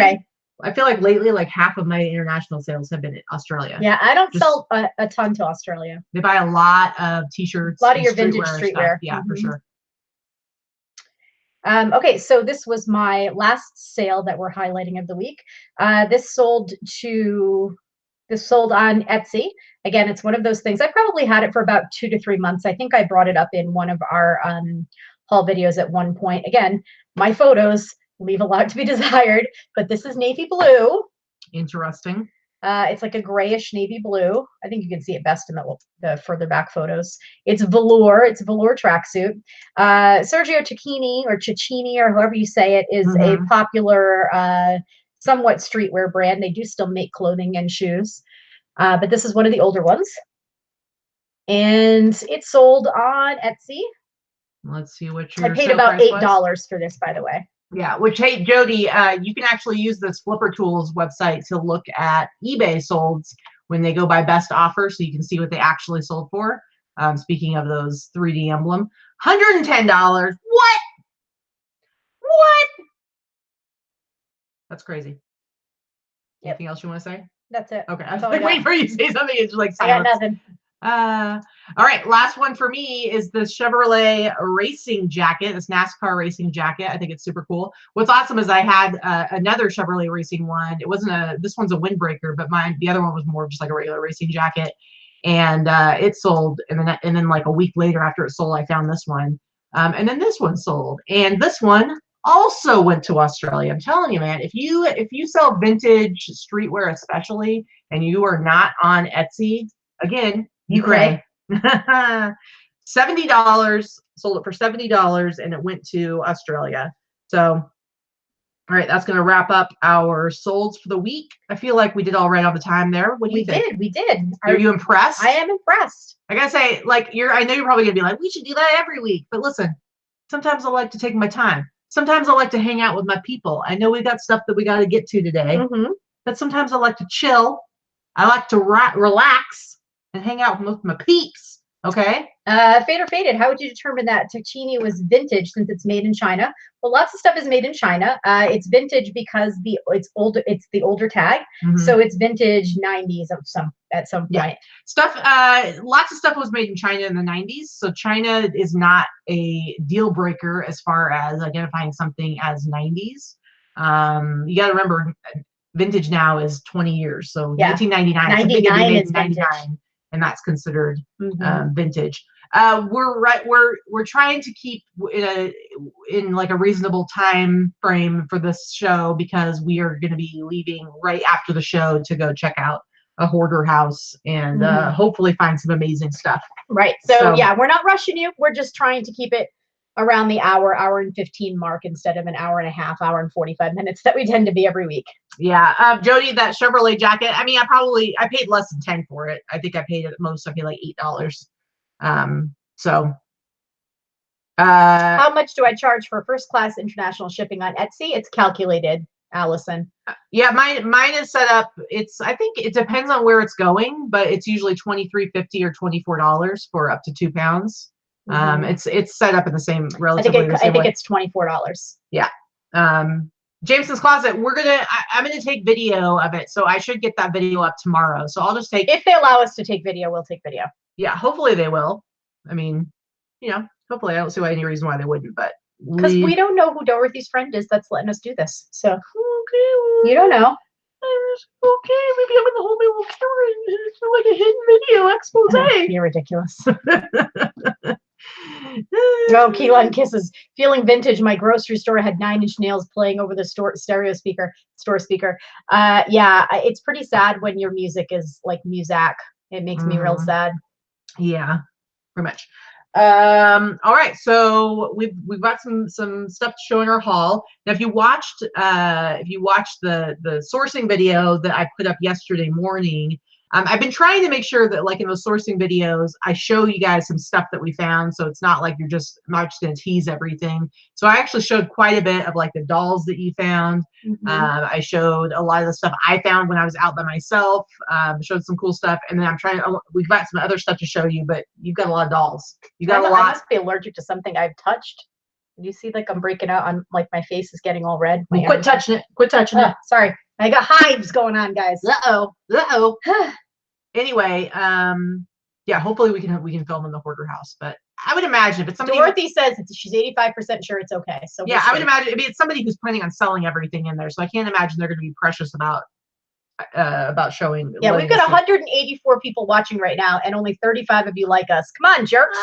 like half of my international sales have been in Australia. Yeah, I don't sell a ton to Australia. They buy a lot of t-shirts. A lot of your vintage streetwear. Yeah, for sure. Okay, so this was my last sale that we're highlighting of the week. This sold on Etsy. Again, it's one of those things. I probably had it for about 2 to 3 months. I think I brought it up in one of our haul videos at one point. Again, my photos leave a lot to be desired, but this is navy blue. Interesting. It's like a grayish navy blue. I think you can see it best in the further back photos. It's velour. It's a velour tracksuit. Sergio Tacchini or Cecchini or however you say it is a popular, somewhat streetwear brand. They do still make clothing and shoes, but this is one of the older ones. And it sold on Etsy. Let's see what your I paid about $8 for this, by the way. Yeah, which, hey, Jody, you can actually use this Flipper Tools website to look at eBay solds when they go by best offer, so you can see what they actually sold for. Speaking of those 3D emblem, $110. What? That's crazy. Yep. Anything else you want to say? That's it. Okay, I was like waiting for you to say something. It's just like silence. I got nothing. All right, last one for me is the Chevrolet racing jacket, this NASCAR racing jacket. I think it's super cool. What's awesome is I had another Chevrolet racing one. It wasn't this one's a windbreaker, but the other one was more just like a regular racing jacket. And it sold, and then like a week later after it sold, I found this one. And then this one sold, and this one also went to Australia. I'm telling you, man, if you sell vintage streetwear especially, and you are not on Etsy, again, you cray. $70, sold it for $70, and it went to Australia. So All right, that's going to wrap up our solds for the week. I feel like we did all right on the time there. What do you think? We did. Are you impressed? I am impressed. I gotta say, like, I know you're probably gonna be like, we should do that every week. But listen, sometimes I like to take my time. Sometimes I like to hang out with my people. I know we got stuff that we got to get to today, but sometimes I like to chill. I like to relax and hang out with my peeps. Okay. Fade or faded. How would you determine that Tacchini was vintage since it's made in China? Well, lots of stuff is made in China. It's vintage because it's older. It's the older tag, so it's vintage 90s at some point. Yeah. Stuff. Lots of stuff was made in China in the 90s. So China is not a deal breaker as far as identifying something as 90s. You got to remember, vintage now is 20 years. So 1999. 99 is vintage. And that's considered vintage. We're trying to keep in like a reasonable time frame for this show because we are going to be leaving right after the show to go check out a hoarder house and hopefully find some amazing stuff. Right. So yeah, we're not rushing you. We're just trying to keep it around the hour and 15 mark instead of an hour and a half, hour and 45 minutes that we tend to be every week. Yeah. Jody, that Chevrolet jacket, I mean, I paid less than 10 for it. I think I paid at most, I paid like $8. How much do I charge for first class international shipping on Etsy? It's calculated, Allison. Yeah, mine is set up. I think it depends on where it's going, but it's usually $23.50 or $24 for up to 2 pounds. It's set up in the same relatively. I think it's $24. Yeah. Jameson's Closet. I'm gonna take video of it, so I should get that video up tomorrow. So I'll just take. If they allow us to take video, we'll take video. Yeah, hopefully they will. I mean, hopefully I don't see any reason why they wouldn't, but because we don't know who Dorothy's friend is that's letting us do this. So you don't know. Okay, maybe I'm in the whole little camera and it's like a hidden video expose. You're ridiculous. Oh, Keelan kisses. Feeling vintage. My grocery store had 9-inch nails playing over the store speaker. Yeah, it's pretty sad when your music is like Muzak. It makes me real sad. Yeah, pretty much. All right, so we've got some stuff to show in our haul. Now, if you watched the sourcing video that I put up yesterday morning, I've been trying to make sure that like in those sourcing videos, I show you guys some stuff that we found. So it's not like I'm not just going to tease everything. So I actually showed quite a bit of like the dolls that you found. I showed a lot of the stuff I found when I was out by myself, showed some cool stuff. And then we've got some other stuff to show you, but you've got a lot of dolls. You got a lot. I must be allergic to something I've touched. You see, like I'm breaking out. I'm like, my face is getting all red. Well, quit touching it. Quit touching it. Sorry. I got hives going on, guys. Uh-oh. Anyway, yeah, hopefully we can film in the hoarder house, but I would imagine if it's somebody. Dorothy says she's 85% sure it's okay. So yeah, I would imagine it's somebody who's planning on selling everything in there. So I can't imagine they're going to be precious about showing. Yeah, we've got 184 people watching right now, and only 35 of you like us. Come on, jerks.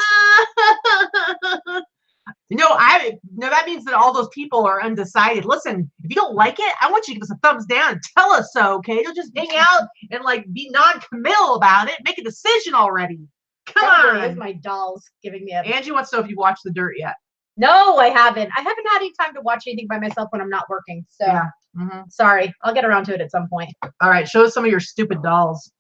That means that all those people are undecided. Listen, if you don't like it, I want you to give us a thumbs down and tell us so, okay? Don't just hang out and like be non-committal about it. Make a decision already. Come on. There's my dolls giving me Angie wants to know if you've watched The Dirt yet. No, I haven't. I haven't had any time to watch anything by myself when I'm not working. So yeah. Sorry. I'll get around to it at some point. All right. Show us some of your stupid dolls.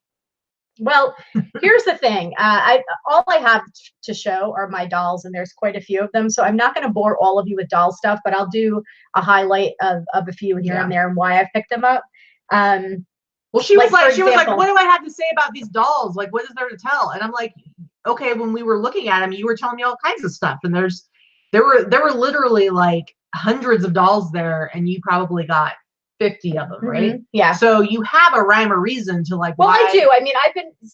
Well, here's the thing. All I have to show are my dolls, and there's quite a few of them. So I'm not going to bore all of you with doll stuff, but I'll do a highlight of a few here and there and why I picked them up. Well, she was like, what do I have to say about these dolls? Like, what is there to tell? And I'm like, okay, when we were looking at them, you were telling me all kinds of stuff, and there were literally like hundreds of dolls there, and you probably got 50 of them, right? Yeah. So you have a rhyme or reason to like. Well, I do. I mean,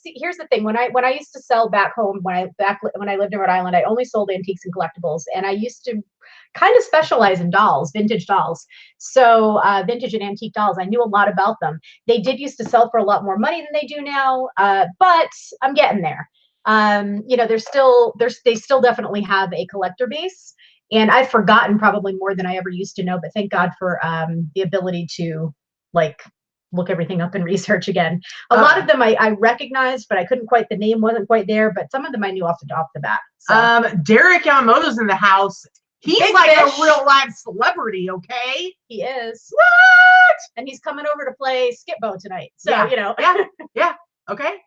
here's the thing. When I used to sell back home, when I lived in Rhode Island, I only sold antiques and collectibles, and I used to kind of specialize in dolls, vintage dolls. So vintage and antique dolls, I knew a lot about them. They did used to sell for a lot more money than they do now, but I'm getting there. They still definitely have a collector base. And I've forgotten probably more than I ever used to know, but thank God for the ability to like look everything up and research again. A lot of them I recognized, but I couldn't quite, the name wasn't quite there, but some of them I knew off the bat. So. Derek Yamamoto's in the house. He's Big like fish. a real live celebrity, okay? He is. What? And he's coming over to play Skip-Bo tonight. So, Yeah. you know. Yeah. Okay.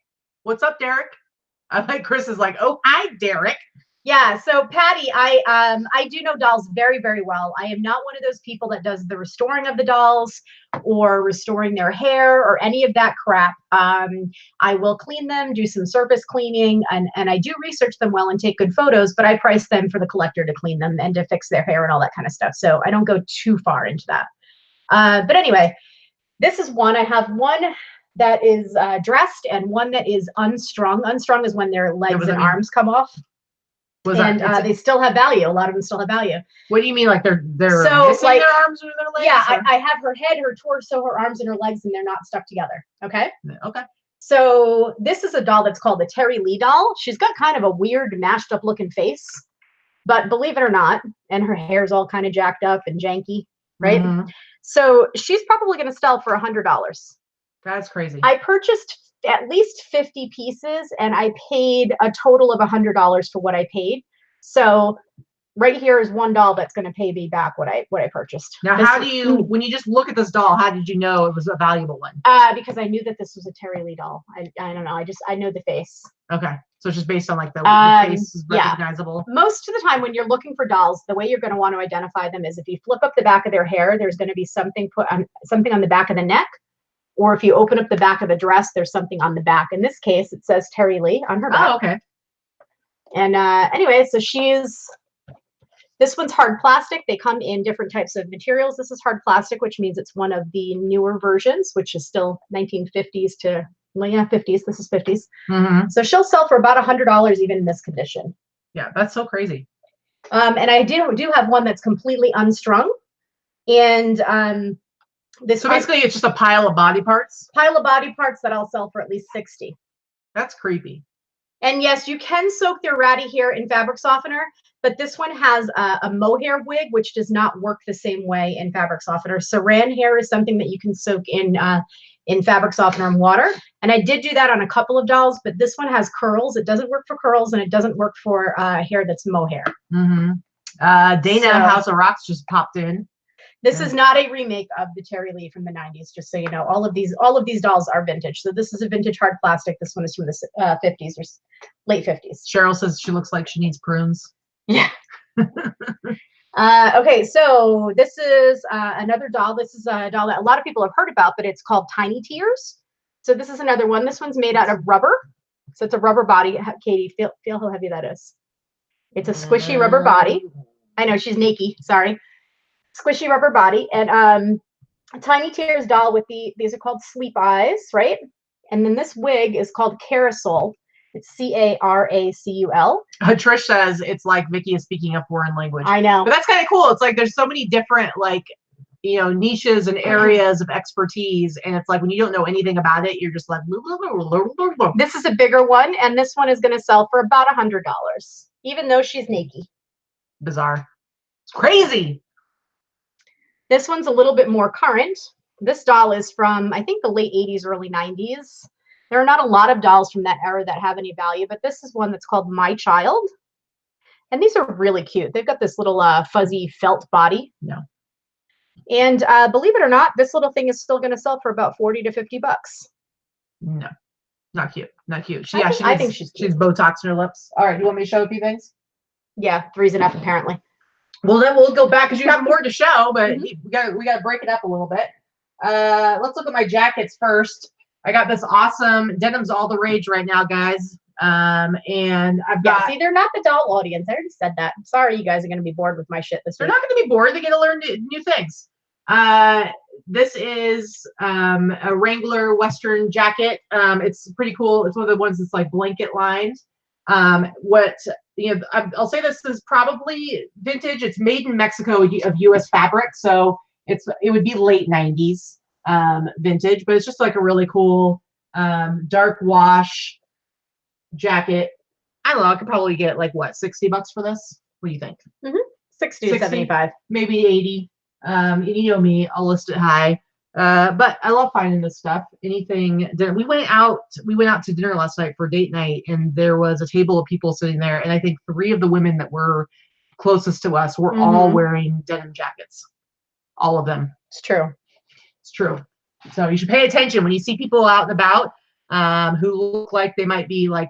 What's up, Derek? I like Chris is like, oh, hi, Derek. Yeah, so Patty, I do know dolls very, very well. I am not one of those people that does the restoring of the dolls or restoring their hair or any of that crap. I will clean them, do some surface cleaning, and I do research them well and take good photos, but I price them for the collector to clean them and to fix their hair and all that kind of stuff. So I don't go too far into that. But anyway, this is one. I have one that is dressed and one that is unstrung. Unstrung is when their legs and arms come off. And they still have value. A lot of them still have value. What do you mean, like they're so missing like, their arms or their legs? Yeah, I have her head, her torso, her arms, and her legs, and they're not stuck together. Okay. Okay. So this is a doll that's called the Terry Lee doll. She's got kind of a weird, mashed up looking face, but believe it or not, and her hair's all kind of jacked up and janky, right? Mm-hmm. So she's probably going to sell for $100. That's crazy. I purchased at least 50 pieces and I paid a total of $100 for what I paid. So right here is one doll that's going to pay me back what I purchased. Now, how do you, when you just look at this doll, how did you know it was a valuable one? Because I knew that this was a Terry Lee doll. I don't know. I know the face. Okay. So it's just based on like the face is recognizable. Yeah. Most of the time when you're looking for dolls, the way you're going to want to identify them is if you flip up the back of their hair, there's going to be something on the back of the neck. Or if you open up the back of the dress, there's something on the back. In this case, it says Terry Lee on her back. Oh, okay. And anyway, so this one's hard plastic. They come in different types of materials. This is hard plastic, which means it's one of the newer versions, which is still 1950s to, well, yeah, 50s. This is 50s. Mm-hmm. So she'll sell for about $100 even in this condition. Yeah, that's so crazy. And I do have one that's completely unstrung. And so basically it's just a pile of body parts? Pile of body parts that I'll sell for at least 60. That's creepy. And yes, you can soak their ratty hair in fabric softener, but this one has a mohair wig, which does not work the same way in fabric softener. Saran hair is something that you can soak in fabric softener and water. And I did do that on a couple of dolls, but this one has curls. It doesn't work for curls and it doesn't work for hair that's mohair. Mm-hmm. Dana House of Rocks just popped in. This is not a remake of the Terry Lee from the 90s, just so you know. All of these dolls are vintage. So this is a vintage hard plastic. This one is from the 50s or late 50s. Cheryl says she looks like she needs prunes. Yeah. Okay, so this is another doll. This is a doll that a lot of people have heard about, but it's called Tiny Tears. So this is another one. This one's made out of rubber. So it's a rubber body. Katie, feel how heavy that is. It's a squishy rubber body. I know, she's naked. Sorry. Squishy rubber body, and Tiny Tears doll with these are called sleep eyes, right? And then this wig is called Caracul. It's Caracul. Trish says it's like Vicky is speaking a foreign language. I know, but that's kind of cool. It's like there's so many different niches and areas of expertise, and it's like when you don't know anything about it, you're just like. This is a bigger one, and this one is going to sell for about $100, even though she's naked. Bizarre. It's crazy. This one's a little bit more current. This doll is from, I think, the late 80s, early 90s. There are not a lot of dolls from that era that have any value, but this is one that's called My Child. And these are really cute. They've got this little fuzzy felt body. No. And believe it or not, this little thing is still going to sell for about $40 to $50. No, not cute. Not cute. I think she's cute. She's Botox in her lips. All right, you want me to show a few things? Yeah, 3's enough apparently. Well, then we'll go back because you have more to show, but we got to break it up a little bit. Let's look at my jackets first. I got this awesome denim's all the rage right now, guys. And I've got. See, they're not the doll audience. I already said that. Sorry, you guys are going to be bored with my shit this week. They're not going to be bored. They get to learn new things. This is a Wrangler Western jacket. It's pretty cool. It's one of the ones that's like blanket lined. I'll say this is probably vintage. It's made in Mexico of U.S. fabric, so it would be late 90s vintage, but it's just like a really cool dark wash jacket. I don't know. I could probably get like what, $60 for this? What do you think? 60 to 75, maybe 80. You know me, I'll list it high. But I love finding this stuff. Anything. We went out to dinner last night for date night, and there was a table of people sitting there, and I think 3 of the women that were closest to us were all wearing denim jackets. All of them. It's true. It's true. So you should pay attention when you see people out and about who look like they might be like,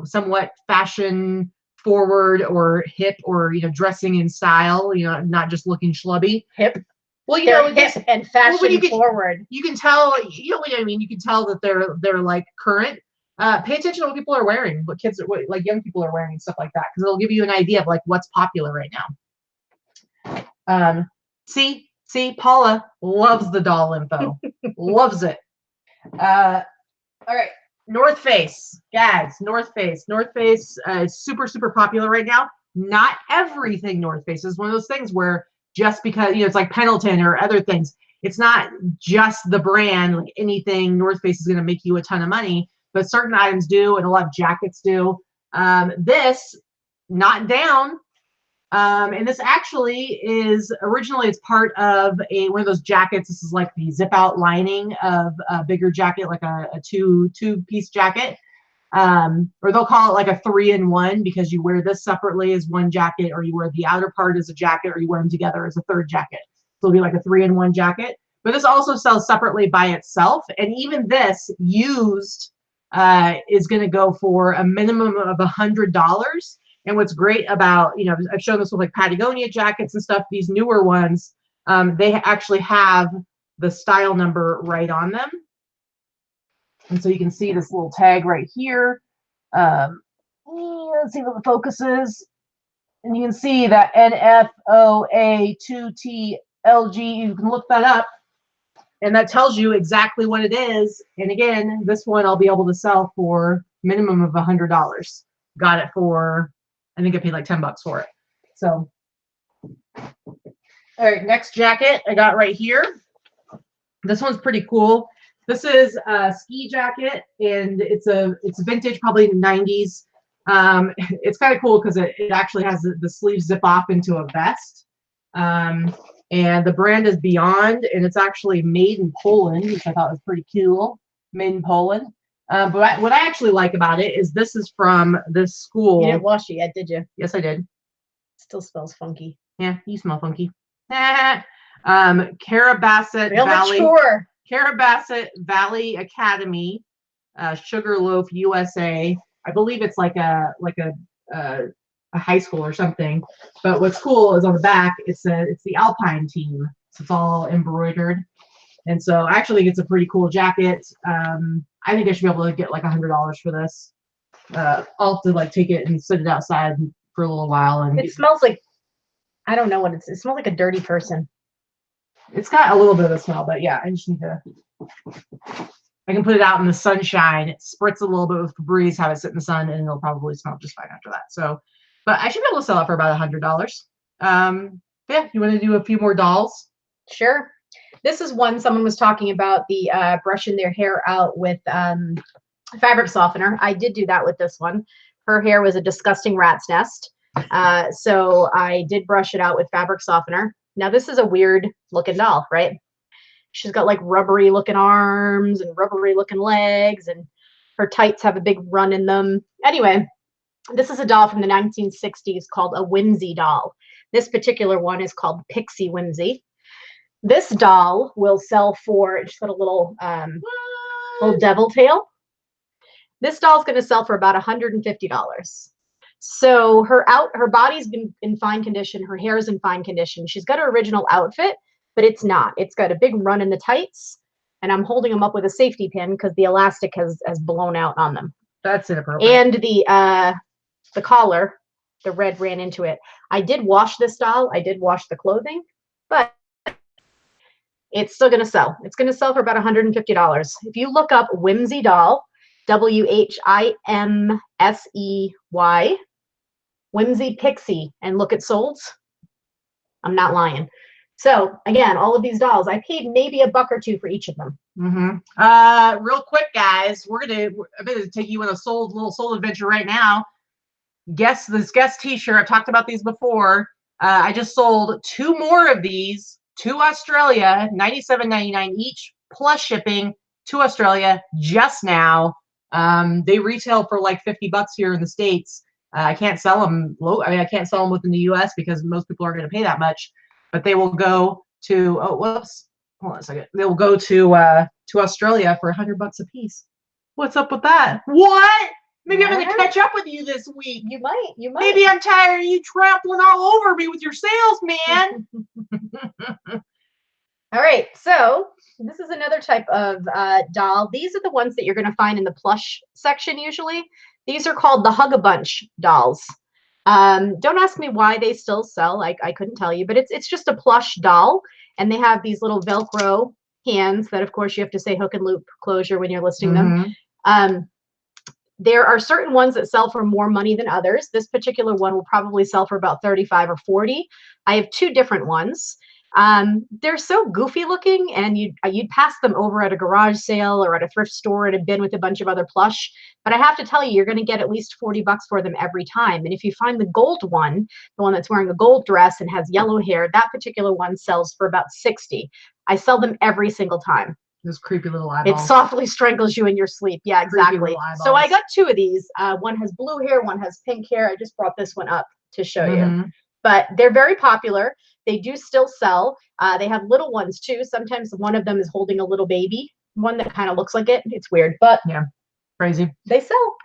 somewhat fashion forward or hip or, dressing in style, not just looking schlubby. Hip. Well, hip and fashion forward. You can tell, what I mean? You can tell that they're like current. Pay attention to what people are wearing, what young people are wearing and stuff like that, because it'll give you an idea of like what's popular right now. See, Paula loves the doll info. Loves it. All right. North Face, guys. North Face is super, super popular right now. Not everything North Face is one of those things where just because, it's like Pendleton or other things. It's not just the brand, like anything North Face is going to make you a ton of money, but certain items do, and a lot of jackets do. This, not down. And this actually is originally it's part of one of those jackets. This is like the zip out lining of a bigger jacket, like a two-piece jacket. Or they'll call it like a 3-in-1 because you wear this separately as one jacket, or you wear the outer part as a jacket, or you wear them together as a third jacket. So it'll be like a 3-in-1 jacket. But this also sells separately by itself. And even this used is going to go for a minimum of $100. And what's great about, I've shown this with like Patagonia jackets and stuff, these newer ones, they actually have the style number right on them. And so you can see this little tag right here. Let's see what the focus is. And you can see that NFOA2TLG. You can look that up. And that tells you exactly what it is. And again, this one I'll be able to sell for minimum of $100. Got it for, I think I paid like $10 for it. So, all right, next jacket I got right here. This one's pretty cool. This is a ski jacket, and it's vintage, probably in the 90s. It's kind of cool because it actually has the sleeves zip off into a vest. And the brand is Beyond, and it's actually made in Poland, which I thought was pretty cool. Made in Poland. But what I actually like about it is this is from this school. You didn't wash it yet, did you? Yes, I did. Still smells funky. Yeah, you smell funky. Carabasset Valley Academy, Sugarloaf, USA. I believe it's like a high school or something. But what's cool is on the back it's the Alpine team. So it's all embroidered. And so I actually think it's a pretty cool jacket. I think I should be able to get like $100 for this. I'll have to like take it and sit it outside for a little while. And it smells like, I don't know what it smells like, a dirty person. It's got a little bit of a smell, but yeah, I just need to. I can put it out in the sunshine. It spritz a little bit with Febreze, have it sit in the sun, and it'll probably smell just fine after that. So, but I should be able to sell it for about $100. Yeah, you want to do a few more dolls? Sure. This is one someone was talking about, the brushing their hair out with fabric softener. I did do that with this one. Her hair was a disgusting rat's nest. So I did brush it out with fabric softener. Now this is a weird looking doll, right? She's got like rubbery looking arms and rubbery looking legs, and her tights have a big run in them. Anyway, this is a doll from the 1960s called a Whimsy doll. This particular one is called Pixie Whimsy. This doll will sell for, she's got a little devil tail. This doll's going to sell for about $150. So her body's been in fine condition. Her hair is in fine condition. She's got her original outfit, but it's not. It's got a big run in the tights, and I'm holding them up with a safety pin because the elastic has blown out on them. That's inappropriate. And the collar, the red ran into it. I did wash this doll. I did wash the clothing, but it's still going to sell. It's going to sell for about $150. If you look up Whimsy doll, WHIMSEY, Whimsy Pixie, and look at solds, I'm not lying. So again, all of these dolls, I paid maybe $1 or $2 for each of them. Real quick, guys, I'm gonna take you on a little sold adventure right now. Guess t-shirt. I've talked about these before. I just sold 2 more of these to Australia, $97.99 each plus shipping to Australia just now. They retail for like $50 here in the States. I can't sell them low. I mean, I can't sell them within the U.S. because most people aren't going to pay that much. But they will go to whoops, hold on a second. They will go to Australia for $100 a piece. What's up with that? What? Maybe I'm going to catch up with you this week. You might. Maybe I'm tired of you trampling all over me with your sales, man. All right, so this is another type of doll. These are the ones that you're going to find in the plush section usually. These are called the Hug-a-Bunch dolls. Don't ask me why they still sell. I couldn't tell you, but it's just a plush doll, and they have these little Velcro hands that, of course, you have to say hook and loop closure when you're listing them. There are certain ones that sell for more money than others. This particular one will probably sell for about 35 or 40. I have two different ones. They're so goofy looking, and you'd pass them over at a garage sale or at a thrift store in a bin with a bunch of other plush. But I have to tell you, you're going to get at least $40 for them every time. And if you find the gold one, the one that's wearing a gold dress and has yellow hair, that particular one sells for about 60. I sell them every single time. Those creepy little eyeballs. It softly strangles you in your sleep. Yeah, exactly. So I got two of these. One has blue hair, one has pink hair. I just brought this one up to show you. But they're very popular. They do still sell. They have little ones too. Sometimes one of them is holding a little baby, one that kind of looks like it. It's weird, but yeah, crazy. They sell.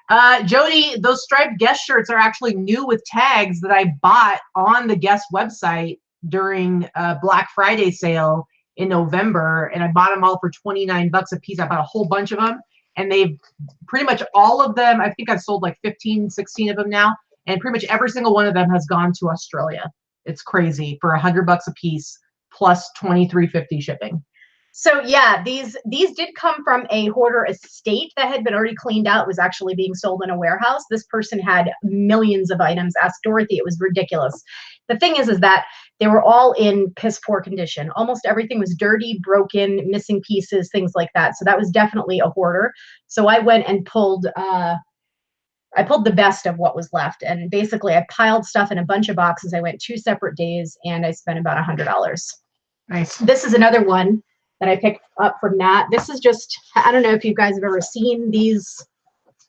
Jody, those striped Guess shirts are actually new with tags that I bought on the Guess website during Black Friday sale in November, and I bought them all for $29 a piece. I bought a whole bunch of them, and they've pretty much all of them. I think I've sold like 15, 16 of them now, and pretty much every single one of them has gone to Australia. It's crazy for $100 a piece plus $23.50 shipping. So yeah, these did come from a hoarder estate that had been already cleaned out. It was actually being sold in a warehouse. This person had millions of items. Ask Dorothy, it was ridiculous. The thing is that they were all in piss poor condition. Almost everything was dirty, broken, missing pieces, things like that. So that was definitely a hoarder. So I went and pulled the best of what was left. And basically I piled stuff in a bunch of boxes. I went 2 separate days and I spent about $100. Nice. This is another one that I picked up from Nat. This is just, I don't know if you guys have ever seen these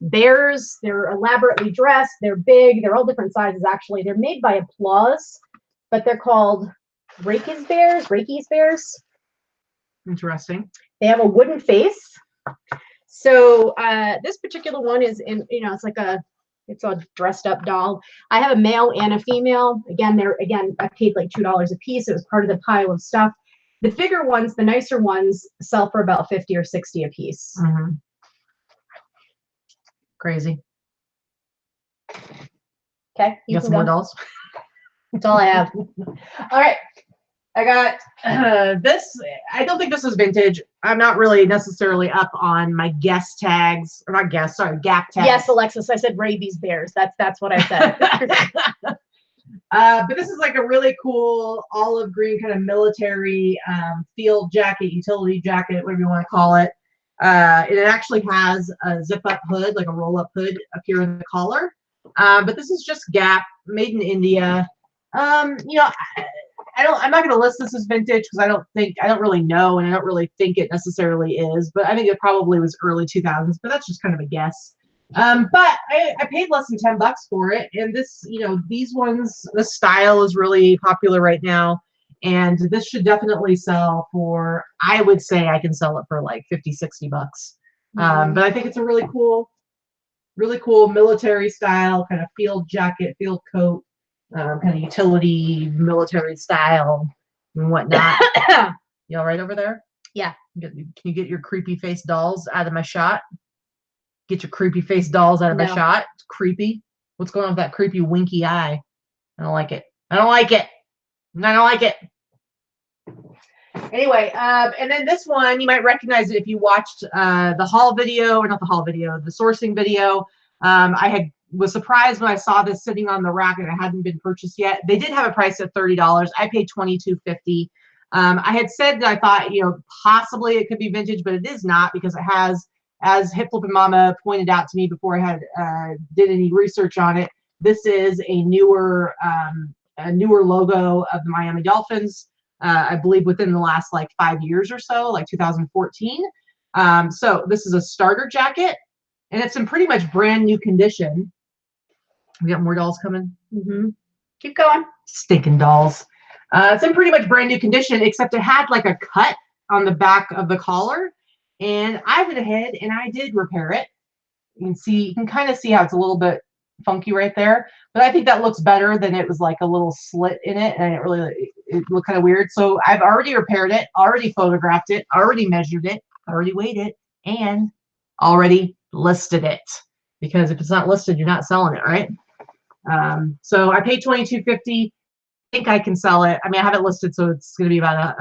bears. They're elaborately dressed. They're big. They're all different sizes, actually. They're made by Applause, but they're called Reeki's bears. Interesting. They have a wooden face. So this particular one is in, it's a dressed up doll. I have a male and a female. Again, I paid like $2 a piece. It was part of the pile of stuff. The bigger ones, the nicer ones, sell for about 50 or 60 a piece. Crazy. Okay. You got some more dolls? That's all I have. All right. I got this. I don't think this is vintage. I'm not really necessarily up on my Guess tags, or not Guess, sorry, Gap tags. Yes, Alexis, I said rabies bears. That's what I said. But this is like a really cool olive green kind of military field jacket, utility jacket, whatever you want to call it. It actually has a zip-up hood, like a roll-up hood up here in the collar. But this is just Gap, made in India. I'm not going to list this as vintage because I don't really know, and I don't really think it necessarily is, but I think it probably was early 2000s, but that's just kind of a guess. But I paid less than $10 for it. And this, these ones, the style is really popular right now. And this should definitely sell for, I would say I can sell it for like 50, 60 bucks. But I think it's a really cool military style kind of field jacket, field coat. Kind of utility military style and whatnot. You all right over there? Yeah. Can you get your creepy face dolls out of my shot? Get your creepy face dolls out of my shot. It's creepy. What's going on with that creepy winky eye? I don't like it. I don't like it. Anyway, and then this one, you might recognize it if you watched the haul video, or not the haul video, the sourcing video. I was surprised when I saw this sitting on the rack and it hadn't been purchased yet. They did have a price of $30. I paid $22.50. I had said that I thought, possibly it could be vintage, but it is not, because it has, as Hip Flip and Mama pointed out to me before I had did any research on it, this is a newer logo of the Miami Dolphins. I believe within the last like 5 years or so, like 2014. So this is a starter jacket, and it's in pretty much brand new condition. We got more dolls coming. Keep going. Stinking dolls. It's in pretty much brand new condition, except it had like a cut on the back of the collar. And I went ahead and I did repair it. You can kind of see how it's a little bit funky right there. But I think that looks better than it was like a little slit in it. And it looked kind of weird. So I've already repaired it, already photographed it, already measured it, already weighed it, and already listed it. Because if it's not listed, you're not selling it, right? So I paid $22.50. I think I can sell it. I mean, I have it listed, so it's going to be about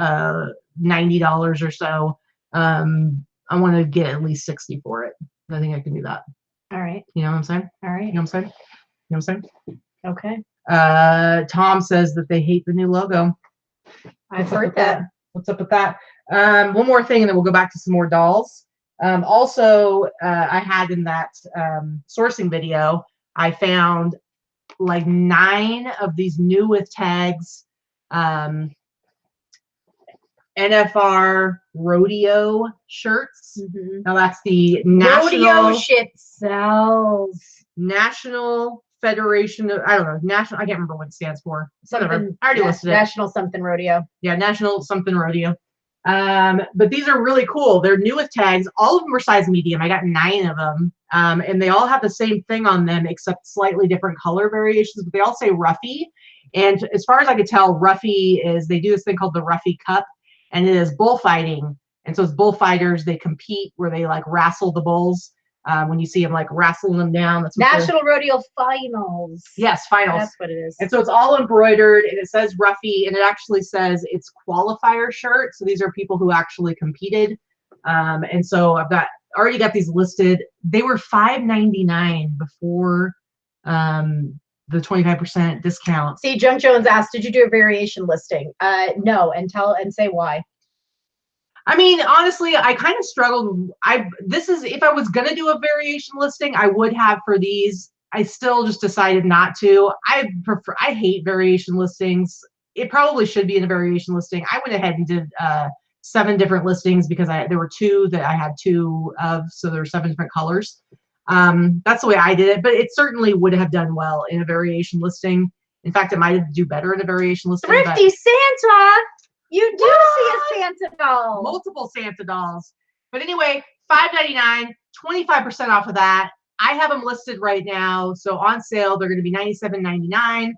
$90 or so. I want to get at least 60 for it. I think I can do that. All right. You know what I'm saying? All right. You know what I'm saying? You know what I'm saying? Okay. Tom says that they hate the new logo. I've heard that. What's up with that? One more thing, and then we'll go back to some more dolls. Also, I had in that sourcing video, I found like 9 of these new with tags NFR rodeo shirts. Now that's the rodeo shit sells. National Federation of, I don't know, national, I can't remember what it stands for. Whatever. I already listed it. National something rodeo. Yeah, National something rodeo. But these are really cool. They're new with tags. All of them are size medium. I got 9 of them. And they all have the same thing on them except slightly different color variations, but they all say Ruffy. And as far as I could tell, Ruffy is, they do this thing called the Ruffy Cup, and it is bullfighting. And so it's bullfighters, they compete where they like wrestle the bulls. When you see them like wrestling them down. That's what National Rodeo Finals. Yes, finals. That's what it is. And so it's all embroidered, and it says Ruffy, and it actually says it's qualifier shirt. So these are people who actually competed. And so I've already got these listed. They were $5.99 before the 25% discount. See, Junk Jones asked, did you do a variation listing? No, and say why. I mean, honestly, I kind of struggled. If I was going to do a variation listing, I would have for these. I still just decided not to. I hate variation listings. It probably should be in a variation listing. I went ahead and did 7 different listings because there were 2 that I had 2 of. So there were 7 different colors. That's the way I did it, but it certainly would have done well in a variation listing. In fact, it might do better in a variation listing. Thrifty Santa! You do see a Santa doll. Multiple Santa dolls. But anyway, $5.99, 25% off of that. I have them listed right now. So on sale, they're going to be $97.99,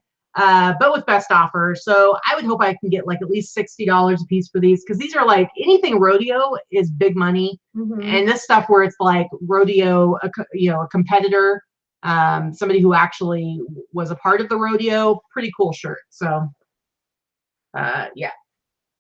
but with best offer. So I would hope I can get like at least $60 a piece for these, because these are like, anything rodeo is big money. And this stuff where it's like rodeo, a competitor, somebody who actually was a part of the rodeo, pretty cool shirt. So yeah.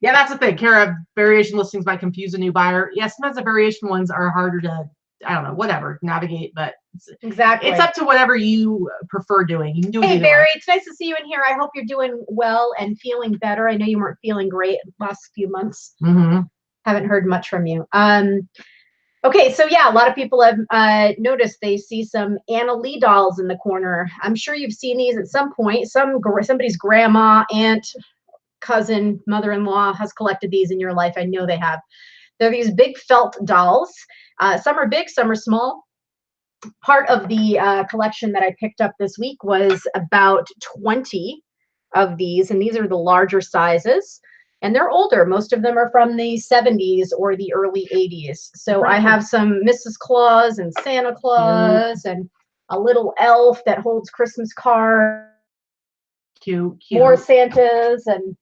Yeah, that's the thing. Kara, variation listings might confuse a new buyer. Yeah, sometimes the variation ones are harder to, I don't know, whatever, navigate, but exactly, it's up to whatever you prefer doing. You can do it. Hey, Barry, it's nice to see you in here. I hope you're doing well and feeling better. I know you weren't feeling great the last few months. Haven't heard much from you. Okay, so yeah, a lot of people have noticed they see some Anna Lee dolls in the corner. I'm sure you've seen these at some point. Somebody's grandma, aunt, cousin, mother-in-law has collected these in your life. I know they have. They're these big felt dolls. Some are big, some are small. Part of the collection that I picked up this week was about 20 of these, and these are the larger sizes, and they're older. Most of them are from the 70s or the early 80s. So I have some Mrs. Claus and Santa Claus and a little elf that holds Christmas cards. Cute. More Santas, and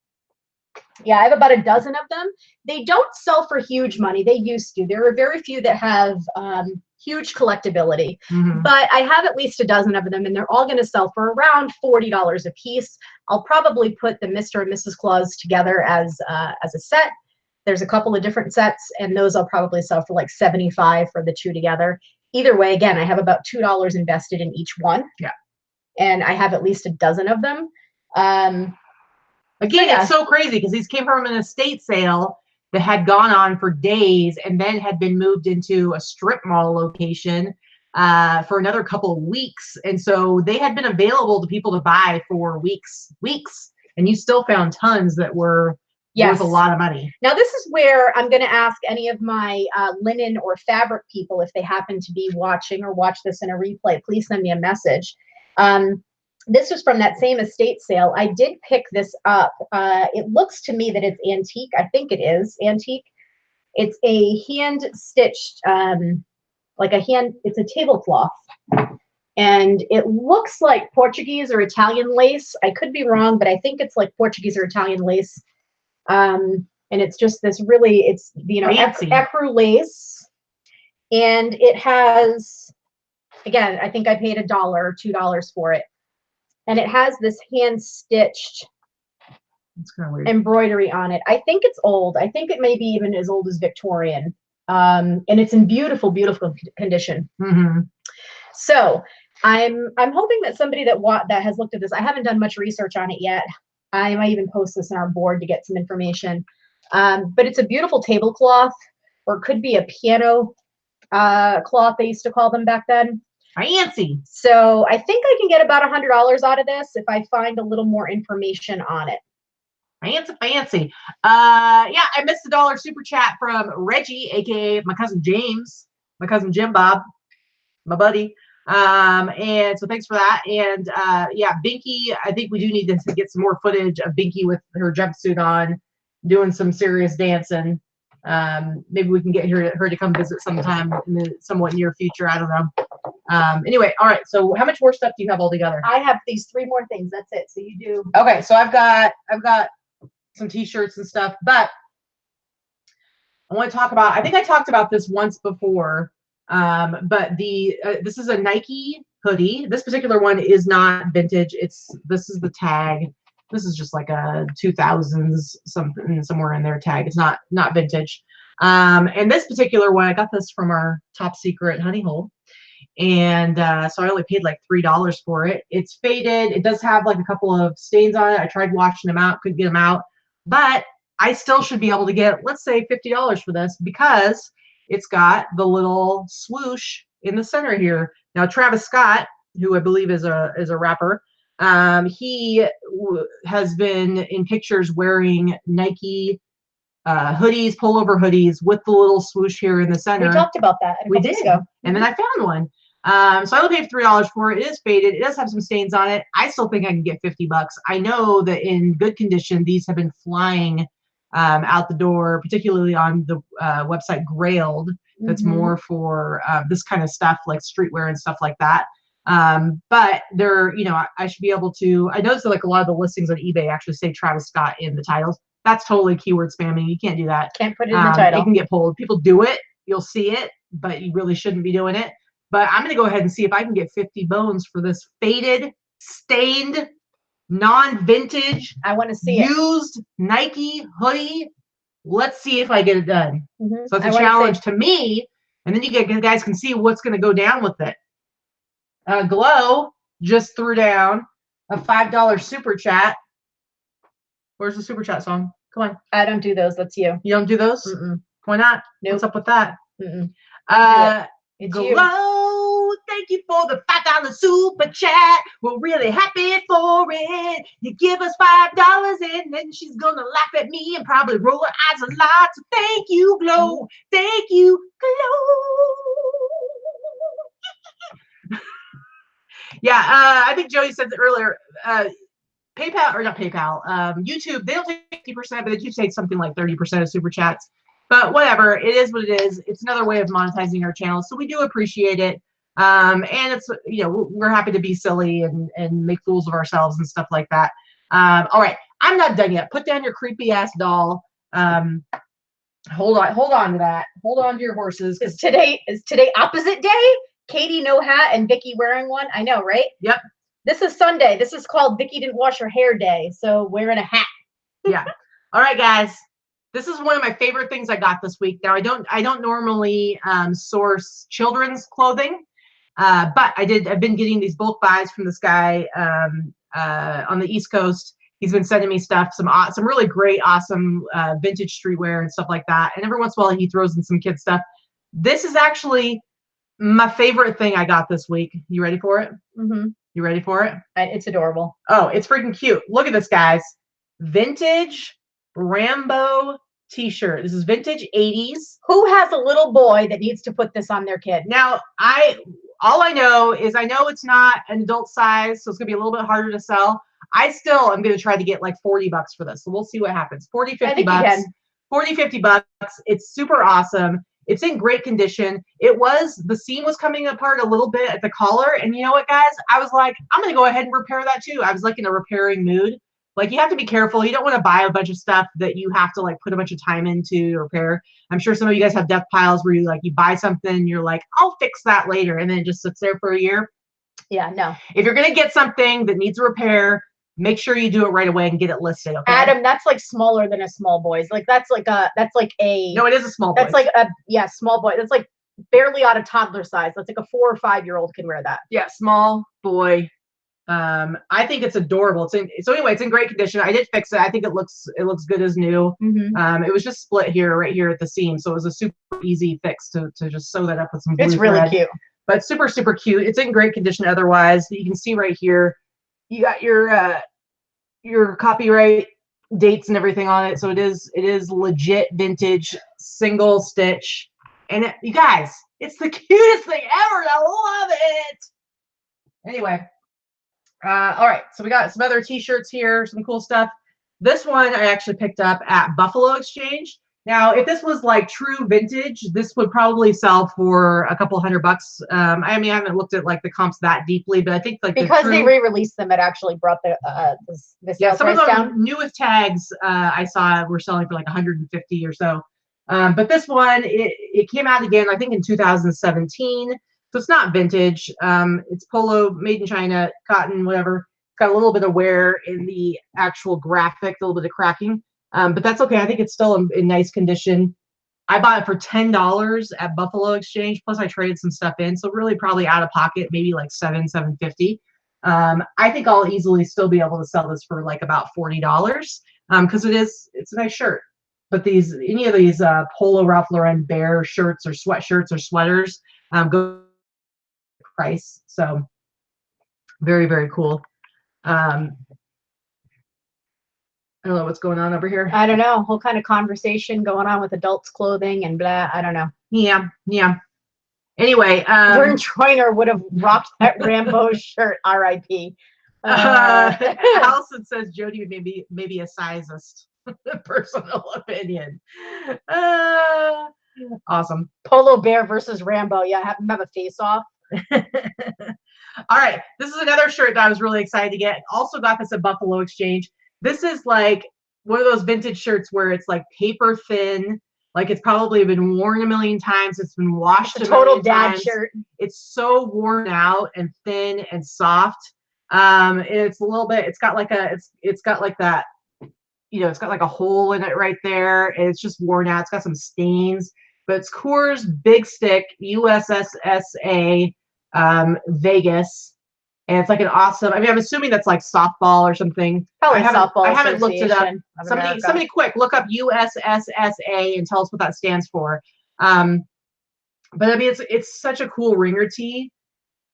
yeah, I have about a dozen of them. They don't sell for huge money. They used to. There are very few that have huge collectibility, but I have at least a dozen of them, and they're all going to sell for around $40 a piece. I'll probably put the Mr. and Mrs. Claus together as a set. There's a couple of different sets, and those I'll probably sell for like $75 for the 2 together. Either way, again, I have about $2 invested in each one. Yeah, and I have at least a dozen of them. Again, it's so crazy because these came from an estate sale that had gone on for days and then had been moved into a strip mall location for another couple of weeks. And so they had been available to people to buy for weeks. And you still found tons that were worth a lot of money. Now, this is where I'm going to ask any of my linen or fabric people, if they happen to be watching or watch this in a replay, please send me a message. This was from that same estate sale. I did pick this up. It looks to me that it's antique. I think it is antique. It's a hand stitched, it's a tablecloth. And it looks like Portuguese or Italian lace. I could be wrong, but I think it's like Portuguese or Italian lace. And it's just this really, it's, ecru lace. And it has, again, I think I paid $1 or $2 for it. And it has this hand-stitched embroidery on it. I think it's old. I think it may be even as old as Victorian. And it's in beautiful, beautiful condition. Mm-hmm. So I'm hoping that somebody that has looked at this, I haven't done much research on it yet. I might even post this on our board to get some information. But it's a beautiful tablecloth, or it could be a piano cloth, they used to call them back then. Fancy. So I think I can get about $100 out of this if I find a little more information on it. Fancy. Yeah, I missed $1 super chat from Reggie, aka my cousin James, my cousin Jim Bob, my buddy. And so thanks for that. And yeah, Binky, I think we do need to get some more footage of Binky with her jumpsuit on, doing some serious dancing. Maybe we can get her to come visit sometime in the somewhat near future. I don't know. Anyway, all right. So how much more stuff do you have all together? I have these 3 more things. That's it. So you do. Okay. So I've got some t-shirts and stuff, but I want to talk about, I think I talked about this once before. But this is a Nike hoodie. This particular one is not vintage. This is the tag. This is just like a 2000s somewhere in there tag. It's not vintage. And this particular one, I got this from our top secret honey hole. And so I only paid like $3 for it. It's faded. It does have like a couple of stains on it. I tried washing them out, couldn't get them out, but I still should be able to get, let's say, $50 for this because it's got the little swoosh in the center here. Now, Travis Scott, who I believe is a rapper, he has been in pictures wearing Nike hoodies, pullover hoodies with the little swoosh here in the center. We talked about that a couple weeks ago. And then I found one. So I only paid $3 for it. It is faded. It does have some stains on it. I still think I can get $50. I know that in good condition, these have been flying out the door, particularly on the website Grailed. That's more for this kind of stuff like streetwear and stuff like that. But they're, I should be able to, I noticed that like a lot of the listings on eBay actually say Travis Scott in the titles. That's totally keyword spamming. You can't do that. Can't put it in the title. It can get pulled. People do it. You'll see it, but you really shouldn't be doing it. But I'm going to go ahead and see if I can get 50 bones for this faded, stained, non-vintage, I want to see used Nike hoodie. Let's see if I get it done. So it's a challenge to me. And then you guys can see what's going to go down with it. Glow just threw down a $5 super chat. Where's the super chat song? Come on. I don't do those. That's you. You don't do those? Why not? Nope. What's up with that? It's Glow, you. thank you for the $5 super chat. We're really happy for it. You give us $5 and then she's gonna laugh at me and probably roll her eyes a lot. So thank you, Glow. Thank you, Glow. Yeah, I think Jody said that earlier. PayPal, or not PayPal, YouTube, they don't take 50%, but they do take something like 30% of super chats. But whatever, it is what it is. It's another way of monetizing our channel, so we do appreciate it. And it's, we're happy to be silly and make fools of ourselves and stuff like that. All right, I'm not done yet. Put down your creepy ass doll. Hold on to that. Hold on to your horses. Is today opposite day? Katie no hat and Vicky wearing one. I know, right? Yep. This is Sunday. This is called Vicky didn't wash her hair day. So wearing a hat. Yeah. All right, guys. This is one of my favorite things I got this week. Now I don't normally source children's clothing, but I've been getting these bulk buys from this guy on the East Coast. He's been sending me stuff, some really great, awesome vintage streetwear and stuff like that. And every once in a while he throws in some kid stuff. This is actually my favorite thing I got this week. You ready for it? You ready for it? It's adorable. Oh, it's freaking cute. Look at this, guys. Vintage Rambo t-shirt. This is vintage 80s. Who has a little boy that needs to put this on their kid? Now, All I know is I know it's not an adult size, so it's gonna be a little bit harder to sell. I still am gonna try to get like 40 bucks for this. So we'll see what happens. 40, 50 bucks. 40, 50 bucks. It's super awesome. It's in great condition. The seam was coming apart a little bit at the collar. And you know what, guys? I was like, I'm going to go ahead and repair that too. I was like in a repairing mood. Like, you have to be careful. You don't want to buy a bunch of stuff that you have to like put a bunch of time into to repair. I'm sure some of you guys have death piles where you buy something and you're like, I'll fix that later. And then it just sits there for a year. Yeah, no. If you're going to get something that needs a repair, make sure you do it right away and get it listed. Okay. Adam, that's like smaller than a small boy's. Like that's like a. No, it is a small boy. That's like a small boy. That's like barely out of toddler size. That's like a 4 or 5 year old can wear that. Yeah, small boy. I think it's adorable. So anyway, it's in great condition. I did fix it. I think it looks good as new. It was just split right here at the seam, so it was a super easy fix to just sew that up with some blue It's really thread. cute. But super, super cute. It's in great condition otherwise. You can see right here, you got your copyright dates and everything on it. So it is legit vintage single stitch. And you guys, it's the cutest thing ever. I love it. Anyway, all right. So we got some other t-shirts here, some cool stuff. This one I actually picked up at Buffalo Exchange. Now, if this was like true vintage, this would probably sell for a couple $100. I mean, I haven't looked at like the comps that deeply, but I think like because they re-released them, it actually brought the some of them down. New with tags. I saw were selling for like 150 or so. But this one, it came out again, I think in 2017. So it's not vintage. It's polo, made in China, cotton, whatever. It's got a little bit of wear in the actual graphic, a little bit of cracking. But that's okay. I think it's still in nice condition. I bought it for $10 at Buffalo Exchange. Plus I traded some stuff in. So really probably out of pocket, maybe like $7.50. I think I'll easily still be able to sell this for like about $40. Because it's a nice shirt. But any of these Polo Ralph Lauren Bear shirts or sweatshirts or sweaters go price. So very, very cool. I don't know what's going on over here. I don't know. Whole kind of conversation going on with adults clothing and blah. I don't know. Yeah. Anyway, Vern Troiner would have rocked that Rambo shirt. R.I.P. Allison says Jody would maybe a sizist. Personal opinion. Awesome. Polo Bear versus Rambo. Yeah, have them have a face off. All right. This is another shirt that I was really excited to get. Also got this at Buffalo Exchange. This is like one of those vintage shirts where it's like paper thin, like it's probably been worn a million times. It's been washed. It's a total dad shirt. It's so worn out and thin and soft. And it's a little bit. It's got like that. It's got like a hole in it right there, and it's just worn out. It's got some stains, but it's Coors Big Stick USSSA Vegas. And it's like an awesome, I mean, I'm assuming that's like softball or something. Probably softball. I haven't looked it up. Somebody quick, look up USSSA and tell us what that stands for. But I mean, it's such a cool ringer tee,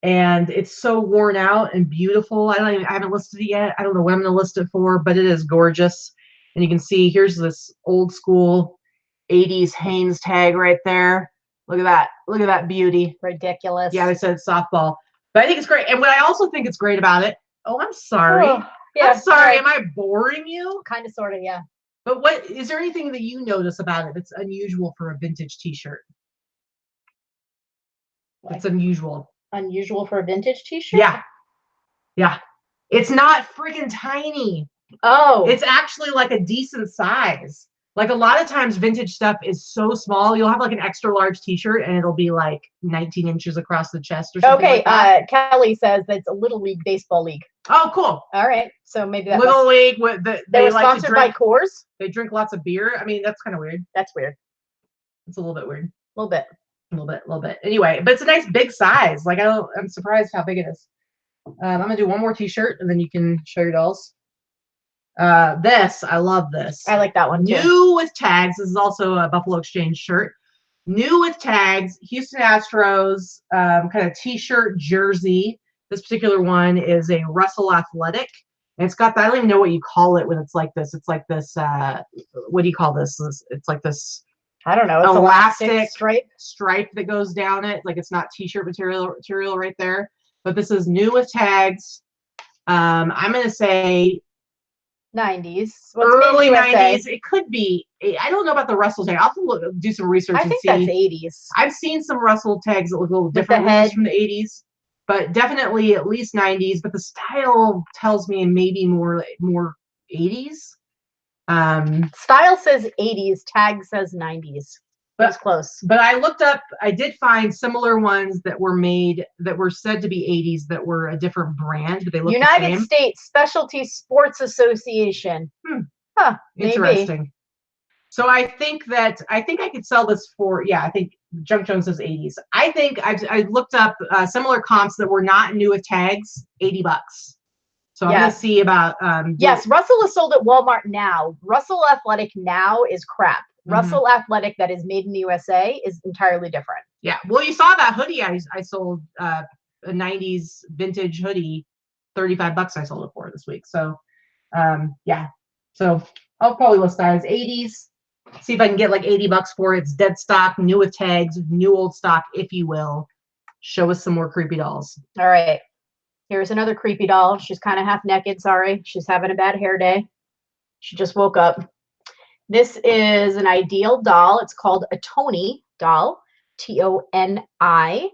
and it's so worn out and beautiful. I haven't listed it yet. I don't know what I'm going to list it for, but it is gorgeous. And you can see here's this old school 80s Hanes tag right there. Look at that. Look at that beauty. Ridiculous. Yeah, they said softball. But I think it's great. And what I also think it's great about it. Oh, I'm sorry. Yeah, I'm sorry. Am I boring you? Kind of, sort of, yeah. But what is there anything that you notice about it that's unusual for a vintage t-shirt? It's unusual. Unusual for a vintage t-shirt? Yeah. It's not freaking tiny. Oh. It's actually like a decent size. Like a lot of times vintage stuff is so small. You'll have like an extra large t-shirt and it'll be like 19 inches across the chest or something. Okay, like that. Kelly says that it's a Little League Baseball League. Oh, cool. All right. So maybe that Little League. They were sponsored by Coors. They drink lots of beer. I mean, that's kind of weird. That's weird. It's a little bit weird. A little bit. Anyway, but it's a nice big size. Like I'm surprised how big it is. I'm gonna do one more t-shirt and then you can show your dolls. I love this. I like that one too. New with tags. This is also a Buffalo Exchange shirt. New with tags. Houston Astros kind of t-shirt jersey. This particular one is a Russell Athletic. And it's got, I don't even know what you call it when it's like this. It's like this, what do you call this? It's like this I don't know. It's elastic stripe that goes down it. Like it's not t-shirt material right there. But this is new with tags. I'm going to say 90s. Early 90s. It could be. I don't know about the Russell tag. I'll have to do some research and see. I think that's 80s. I've seen some Russell tags that look a little different from the 80s, but definitely at least 90s. But the style tells me maybe more 80s. Style says 80s, tag says 90s. But close. But I looked up, I did find similar ones that were made that were said to be 80s that were a different brand, but they look United the same. States Specialty Sports Association. Huh, interesting. Maybe. So I think I could sell this for, I think Junk Jones says 80s. I think I looked up similar comps that were not new with tags, $80. So I'm going to see about. Yes, Russell is sold at Walmart now. Russell Athletic now is crap. Russell Athletic that is made in the USA is entirely different. Yeah. Well, you saw that hoodie I sold, a 90s vintage hoodie, $35 I sold it for this week. So, yeah. So I'll probably list that as 80s. See if I can get like $80 for it. It's dead stock, new with tags, new old stock, if you will. Show us some more creepy dolls. All right. Here's another creepy doll. She's kind of half naked. Sorry. She's having a bad hair day. She just woke up. This is an Ideal doll. It's called a Toni doll, Toni. I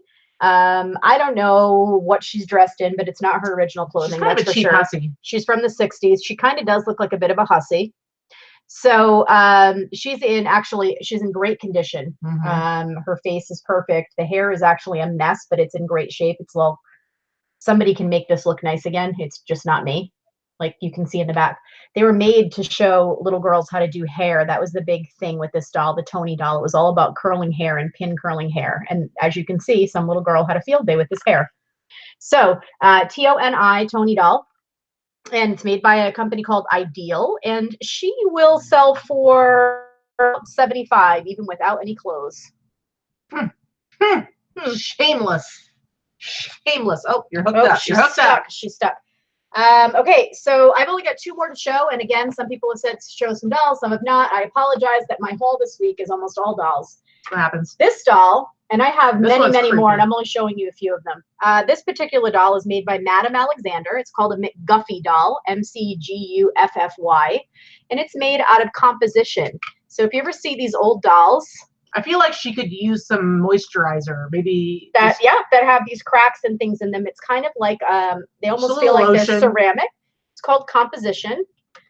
don't know what she's dressed in, but it's not her original clothing. She's kind of a cheap hussy. She's from the 60s. She kind of does look like a bit of a hussy. So she's in great condition. Her face is perfect. The hair is actually a mess, but it's in great shape. It's somebody can make this look nice again. It's just not me. Like you can see in the back. They were made to show little girls how to do hair. That was the big thing with this doll, the Toni doll. It was all about curling hair and pin curling hair. And as you can see, some little girl had a field day with this hair. So Toni doll. And it's made by a company called Ideal. And she will sell for $75, even without any clothes. Shameless. Oh, you're hooked up. You're hooked up. She's stuck. Okay, so I've only got 2 more to show. And again, some people have said show some dolls, some have not. I apologize that my haul this week is almost all dolls. What happens? This doll, and I have many more, and I'm only showing you a few of them. This particular doll is made by Madame Alexander. It's called a McGuffy doll, McGuffy, and it's made out of composition. So if you ever see these old dolls, I feel like she could use some moisturizer, maybe. That have these cracks and things in them. It's kind of like they almost feel like they're ceramic. It's called composition.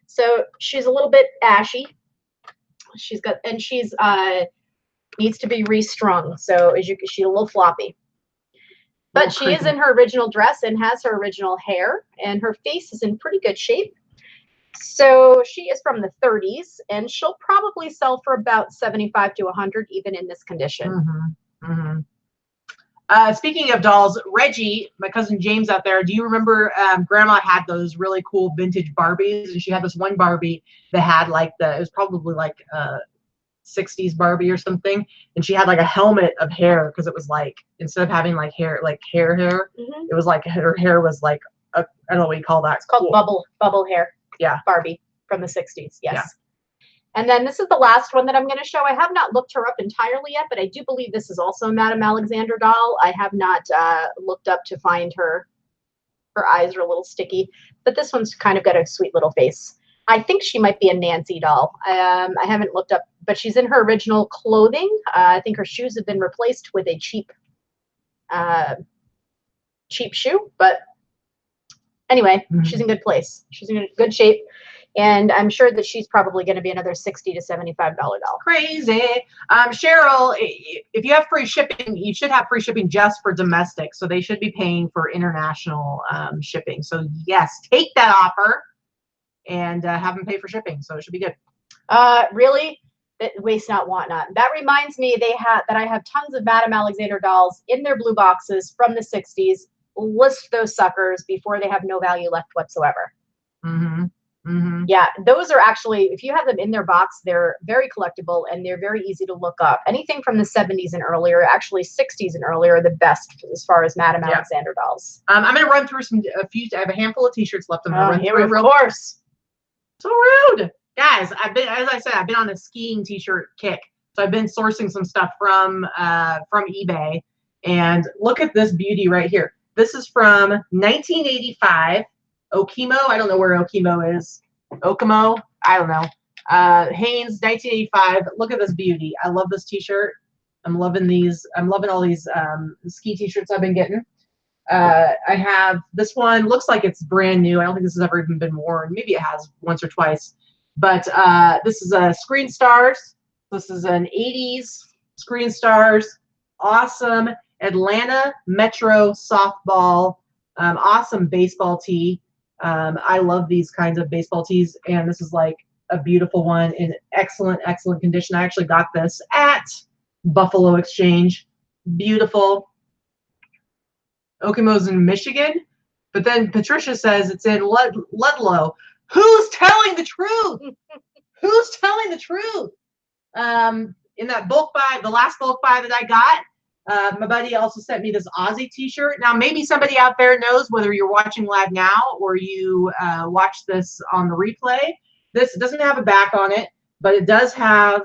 So she's a little bit ashy. She's needs to be restrung. So she's a little floppy. But she is in her original dress and has her original hair, and her face is in pretty good shape. So she is from the 30s, and she'll probably sell for about $75 to $100, even in this condition. Speaking of dolls, Reggie, my cousin James out there, do you remember Grandma had those really cool vintage Barbies? And she had this one Barbie that had it was probably like 60s Barbie or something, and she had like a helmet of hair, because it was like, instead of having like hair, it was like her hair was like I don't know what you call that. It's called bubble hair. Yeah, Barbie from the 60s. Yes. Yeah. And then this is the last one that I'm going to show. I have not looked her up entirely yet, but I do believe this is also a Madame Alexander doll. I have not looked up to find her. Her eyes are a little sticky, but this one's kind of got a sweet little face. I think she might be a Nancy doll. I haven't looked up, but she's in her original clothing. I think her shoes have been replaced with a cheap shoe, but anyway, she's in good place. She's in good shape. And I'm sure that she's probably going to be another $60 to $75 doll. Crazy. Cheryl, if you have free shipping, you should have free shipping just for domestic. So they should be paying for international shipping. So yes, take that offer and have them pay for shipping. So it should be good. Really? Waste not, want not. That reminds me that I have tons of Madame Alexander dolls in their blue boxes from the 60s. List those suckers before they have no value left whatsoever. Yeah, those are actually, if you have them in their box, they're very collectible and they're very easy to look up. Anything from the 70s and earlier, actually 60s and earlier, are the best as far as Madame Alexander dolls. I'm going to run through I have a handful of t-shirts left. I'm going to run through real course. So rude. Guys, as I said, I've been on a skiing t-shirt kick. So I've been sourcing some stuff from eBay, and look at this beauty right here. This is from 1985. Okemo. I don't know where Okemo is. Okemo. I don't know. Hanes, 1985. Look at this beauty. I love this T-shirt. I'm loving these. I'm loving all these ski T-shirts I've been getting. I have this one. Looks like it's brand new. I don't think this has ever even been worn. Maybe it has once or twice. But this is a Screen Stars. This is an 80s Screen Stars. Awesome Atlanta Metro softball. Awesome baseball tee. I love these kinds of baseball tees, and this is like a beautiful one in excellent condition. I actually got this at Buffalo Exchange. Beautiful. Okemo's in Michigan, but then Patricia says it's in Ludlow. Who's telling the truth? Who's telling the truth? In that bulk buy, the last bulk buy that I got, my buddy also sent me this Aussie T-shirt. Now, maybe somebody out there knows whether you're watching live now or you watch this on the replay. This doesn't have a back on it, but it does have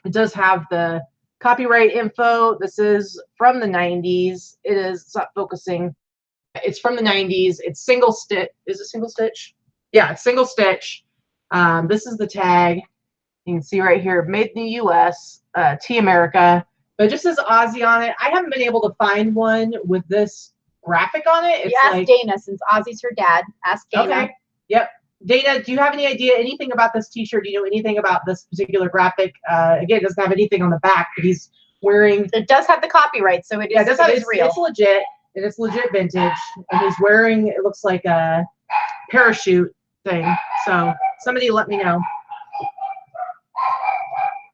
the copyright info. This is from the 90s. It's not focusing. It's from the 90s. It's single stitch. Is it single stitch? Yeah, it's single stitch. This is the tag. You can see right here, made in the U.S. T America. But it just says Aussie on it. I haven't been able to find one with this graphic on it. It's ask Dana, since Ozzy's her dad. Ask Dana. Okay. Yep. Dana, do you have any idea anything about this T-shirt? Do you know anything about this particular graphic? Again, it doesn't have anything on the back, but he's wearing. It does have the copyright, so it is. Yeah, it is real. It's legit, and it's legit vintage. And he's wearing. It looks like a parachute thing. So somebody let me know.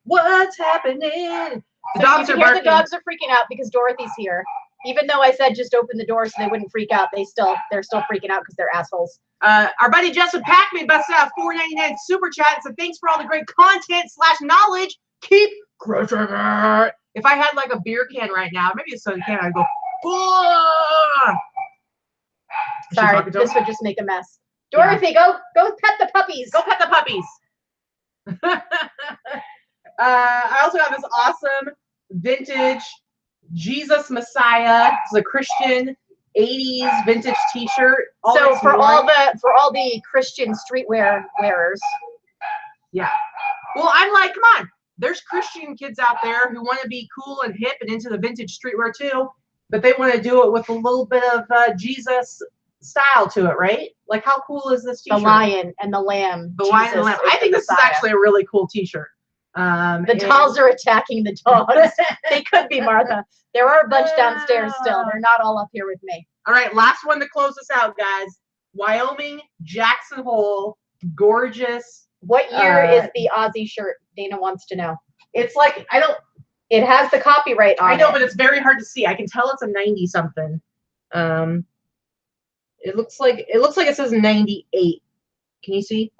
What's happening? The dogs are barking. The dogs are freaking out because Dorothy's here. Even though I said just open the door so they wouldn't freak out, they're still freaking out because they're assholes. Our buddy Jessup Packman busted out $4.99 super chat and said, thanks for all the great content / knowledge. Keep crushing it. If I had like a beer can right now, maybe a soda can, I'd go, oh! Sorry, this would just make a mess. Dorothy, go pet the puppies. Go pet the puppies. I also have this awesome vintage Jesus Messiah. It's a Christian 80s vintage T-shirt. So for all the Christian streetwear wearers. Yeah. Well, I'm like, come on. There's Christian kids out there who want to be cool and hip and into the vintage streetwear too, but they want to do it with a little bit of Jesus style to it, right? Like, how cool is this T-shirt? The lion and the lamb. The lion and the lamb. I think this is actually a really cool T-shirt. The dolls are attacking the dogs. They could be, Martha. There are a bunch downstairs still. They're not all up here with me. All right, last one to close us out, guys. Wyoming, Jackson Hole, gorgeous. What year is the Aussie shirt? Dana wants to know. It's like, it has the copyright on it. I know, but it's very hard to see. I can tell it's a 90 something. It looks like it says 98. Can you see?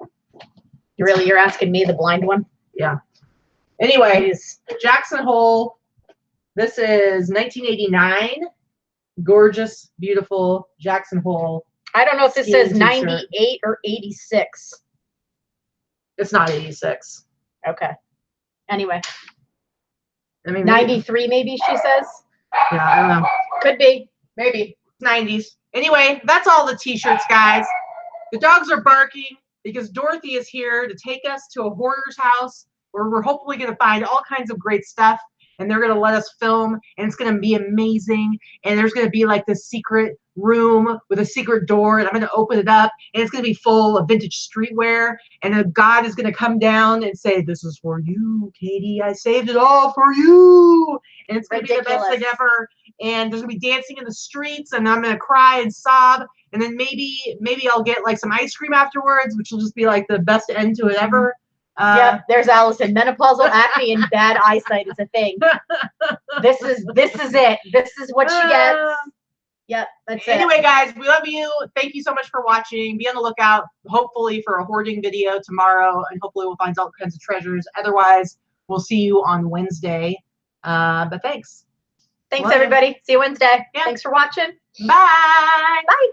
You're asking me, the blind one? Yeah. Anyways, Jackson Hole. This is 1989. Gorgeous, beautiful Jackson Hole. I don't know if this says 98 or 86. It's not 86. Okay. Anyway. I mean, 93 maybe she says. Yeah, I don't know. Could be. Maybe. 90s. Anyway, that's all the T-shirts, guys. The dogs are barking because Dorothy is here to take us to a hoarder's house where we're hopefully going to find all kinds of great stuff, and they're going to let us film, and it's going to be amazing. And there's going to be like this secret room with a secret door, and I'm going to open it up, and it's going to be full of vintage streetwear, and a God is going to come down and say, "This is for you, Katie. I saved it all for you." And it's going to be the best thing ever. And there's going to be dancing in the streets, and I'm going to cry and sob, and then maybe I'll get like some ice cream afterwards, which will just be like the best end to it ever. Yep, there's Allison. Menopausal acne and bad eyesight is a thing. This is it. This is what she gets. Yep, that's it. Anyway, guys, we love you. Thank you so much for watching. Be on the lookout, hopefully, for a hoarding video tomorrow, and hopefully we'll find all kinds of treasures. Otherwise, we'll see you on Wednesday. But thanks. Thanks, everybody. See you Wednesday. Yeah. Thanks for watching. Bye. Bye.